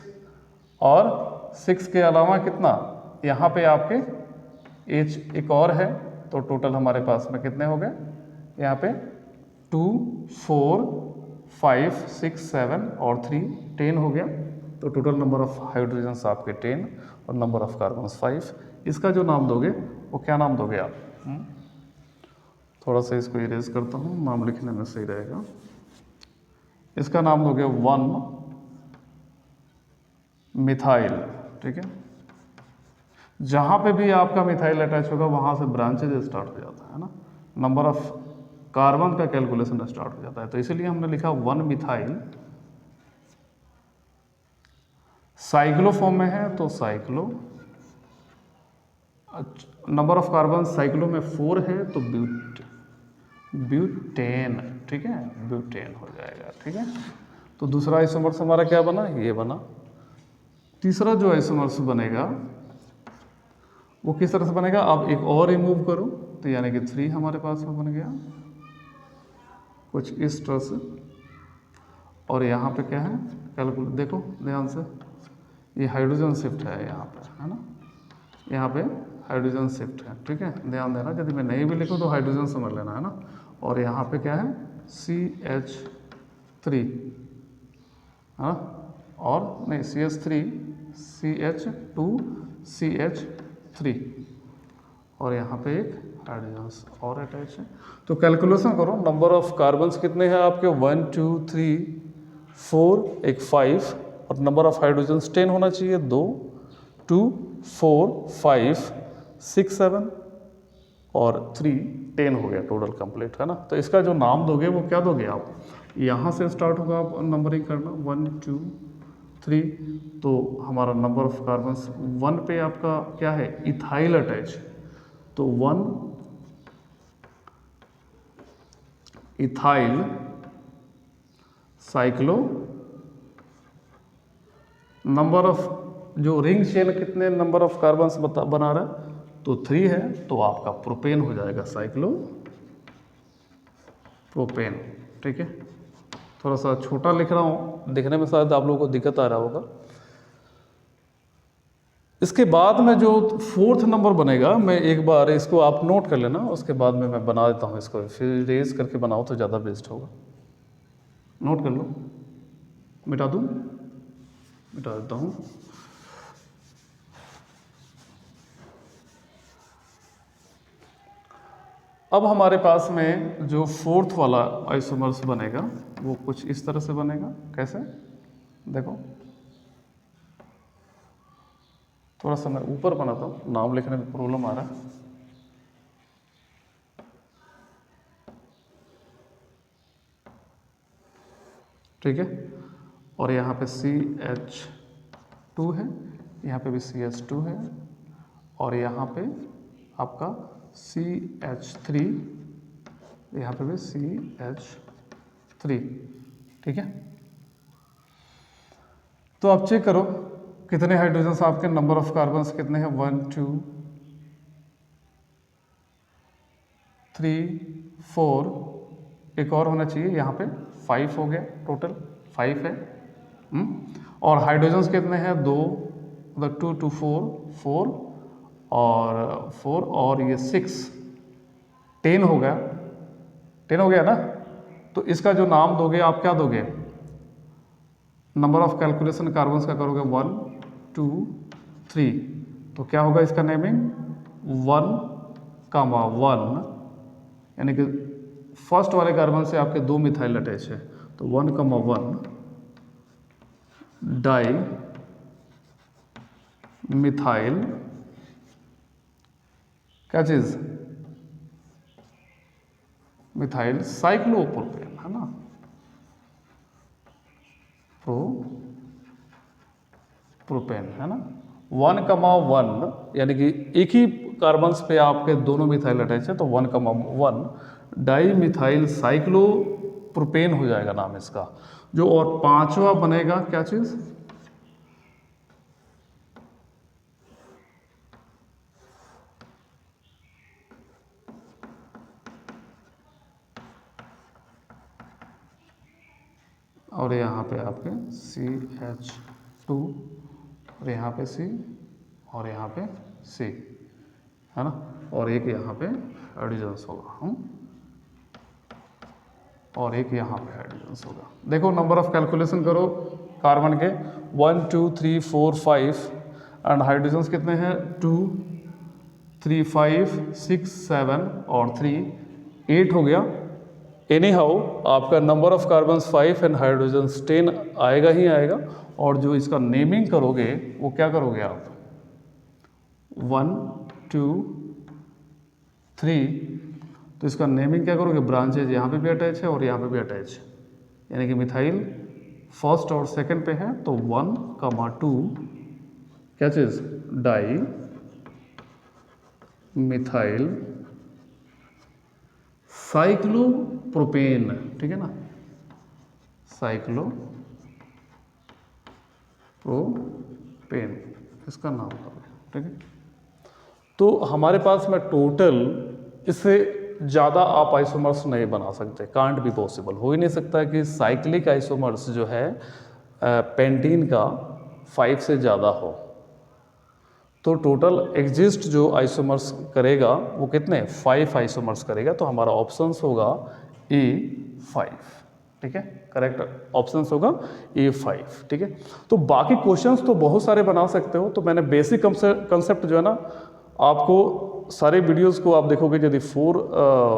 और 6 के अलावा कितना? यहाँ पे आपके H एक और है, तो टोटल हमारे पास में कितने हो गए? यहाँ पे 2, 4, 5, 6, 7 और 3, 10 हो गया। तो टोटल नंबर ऑफ हाइड्रोजन्स आपके 10 और नंबर ऑफ कार्बन्स 5। इसका जो नाम दोगे वो क्या नाम दोगे आप? थोड़ा सा इसको इरेज करता हूँ, नाम लिखने में सही रहेगा। इसका नाम दोगे 1-मिथाइल, ठीक है। जहाँ पे भी आपका मिथाइल अटैच होगा वहाँ से ब्रांचेज स्टार्ट हो जाता है ना, नंबर ऑफ कार्बन का कैलकुलेशन स्टार्ट हो जाता है। तो इसीलिए हमने लिखा 1-मिथाइल। साइक्लो फॉर्म में है तो cyclo, number of carbon cyclo में 4 है तो ब्यूटेन, ठीक है, ब्यूटेन हो जाएगा, ठीक है। तो दूसरा आइसोमर्स हमारा क्या बना? ये बना। तीसरा जो आइसोमर्स बनेगा वो किस तरह से बनेगा? आप एक और रिमूव करो, तो यानी कि 3 हमारे पास में बन गया कुछ इस तरह से। और यहाँ पे क्या है? कैलकुलेट, देखो ध्यान से, ये हाइड्रोजन शिफ्ट है यहाँ पे, है ना, यहाँ पे हाइड्रोजन शिफ्ट है, ठीक है। ध्यान देना, यदि मैं नहीं भी लिखूँ तो हाइड्रोजन समझ लेना, है ना। और यहाँ पे क्या है? CH3, हाँ, और नहीं CH3 CH2CH3 और यहाँ पे एक हाइड्रोजन और अटैच है। तो कैलकुलेशन करो, नंबर ऑफ कार्बन्स कितने हैं आपके 1 2 3 4, एक 5 और नंबर ऑफ हाइड्रोजन्स 10 होना चाहिए, 2 2 4 5 6 7 और 3 10 हो गया टोटल कंप्लीट, है ना। तो इसका जो नाम दोगे वो क्या दोगे आप, यहाँ से स्टार्ट होगा आप नंबरिंग करना 1 2 3, तो हमारा नंबर ऑफ कार्बन्स 1 पे आपका क्या है, इथाइल अटैच, तो 1 इथाइल साइक्लो, नंबर ऑफ जो रिंग चेन कितने नंबर ऑफ कार्बन्स बना रहा है, तो 3 है, तो आपका प्रोपेन हो जाएगा, साइक्लो प्रोपेन। ठीक है, थोड़ा सा छोटा लिख रहा हूँ, दिखने में शायद आप लोगों को दिक्कत आ रहा होगा। इसके बाद में जो 4th नंबर बनेगा, मैं एक बार इसको आप नोट कर लेना, उसके बाद में मैं बना देता हूँ इसको, फिर रेज करके बनाओ तो ज़्यादा बेस्ट होगा। नोट कर लो, मिटा दूँ, मिटा देता हूँ। अब हमारे पास में जो 4th वाला आइसोमर्स बनेगा वो कुछ इस तरह से बनेगा। कैसे, देखो थोड़ा सा मैं ऊपर बनाता हूँ, नाम लिखने में प्रॉब्लम आ रहा है। ठीक है, और यहाँ पे CH2 है, यहाँ पे भी CH2 है और यहाँ पे आपका CH3, यहाँ पे भी CH3। ठीक है, तो आप चेक करो कितने हाइड्रोजन्स आपके, नंबर ऑफ कार्बन्स कितने हैं, 1 2 3 4, एक और होना चाहिए, यहाँ पे 5 हो गया, टोटल 5 है। और हाइड्रोजन्स कितने हैं, 2, मतलब 2 2 4 4 और ये 6, 10 हो गया, 10 हो गया ना। तो इसका जो नाम दोगे आप क्या दोगे, नंबर ऑफ कैलकुलेशन कार्बन्स का करोगे 1 2 3, तो क्या होगा इसका नेमिंग 1,1, यानी कि फर्स्ट वाले कार्बन से आपके 2 मिथाइल अटैच है, तो 1,1 डाई मिथाइल, क्या चीज, मिथाइल साइक्लोप्रोपेन, है ना, प्रोपेन, है ना। 1,1 यानी कि एक ही कार्बन्स पे आपके दोनों मिथाइल अटैच है, तो 1,1 डाई मिथाइल साइक्लोप्रोपेन हो जाएगा नाम इसका। जो और 5वां बनेगा क्या चीज, और यहाँ पे आपके CH2 और यहाँ पे C और यहाँ पे C, है ना, और एक यहाँ पे हाइड्रोजन्स होगा, और एक यहाँ पे हाइड्रोजन्स होगा। देखो नंबर ऑफ कैलकुलेशन करो कार्बन के 1 2 3 4 5 एंड हाइड्रोजन्स कितने हैं 2 3 5 6 7 और 3 8 हो गया। एनी हाउ आपका number of carbons 5 and hydrogens 10 आएगा ही आएगा। और जो इसका नेमिंग करोगे वो क्या करोगे आप 1 2 3, तो इसका नेमिंग क्या करोगे, ब्रांचेज यहाँ पे भी अटैच है और यहाँ पे भी अटैच है, यानी कि मिथाइल फर्स्ट और सेकंड पे है, तो 1,2 क्या चीज डाई मिथाइल साइक्लोप्रोपेन, ठीक है ना, साइक्लोप्रोपेन इसका नाम है, ठीक है। तो हमारे पास में टोटल इससे ज़्यादा आप आइसोमर्स नहीं बना सकते, कांट भी पॉसिबल, हो ही नहीं सकता कि साइक्लिक आइसोमर्स जो है पेंटीन का 5 से ज़्यादा हो। तो टोटल एग्जिस्ट जो आइसोमर्स करेगा वो कितने 5 आइसोमर्स करेगा, तो हमारा ऑप्शंस होगा A 5, ठीक है, करेक्ट ऑप्शन होगा A5। ठीक है, तो बाकी क्वेश्चंस तो बहुत सारे बना सकते हो, तो मैंने बेसिक कंसेप्ट जो है ना आपको सारे वीडियोस को आप देखोगे, यदि 4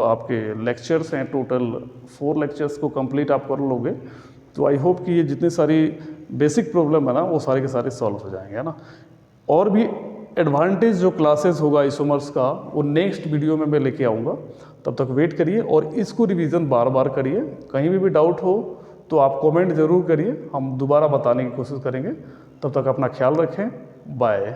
आपके लेक्चर्स हैं, टोटल 4 लेक्चर्स को कंप्लीट आप कर लोगे तो आई होप कि ये जितनी सारी बेसिक प्रॉब्लम है ना वो सारे के सारे सॉल्व हो जाएंगे, है ना। और भी एडवांटेज जो क्लासेस होगा आइसोमर्स का वो नेक्स्ट वीडियो में मैं लेके आऊँगा, तब तक वेट करिए और इसको रिवीजन बार बार करिए। कहीं भी डाउट हो तो आप कमेंट ज़रूर करिए, हम दोबारा बताने की कोशिश करेंगे। तब तक अपना ख्याल रखें, बाय।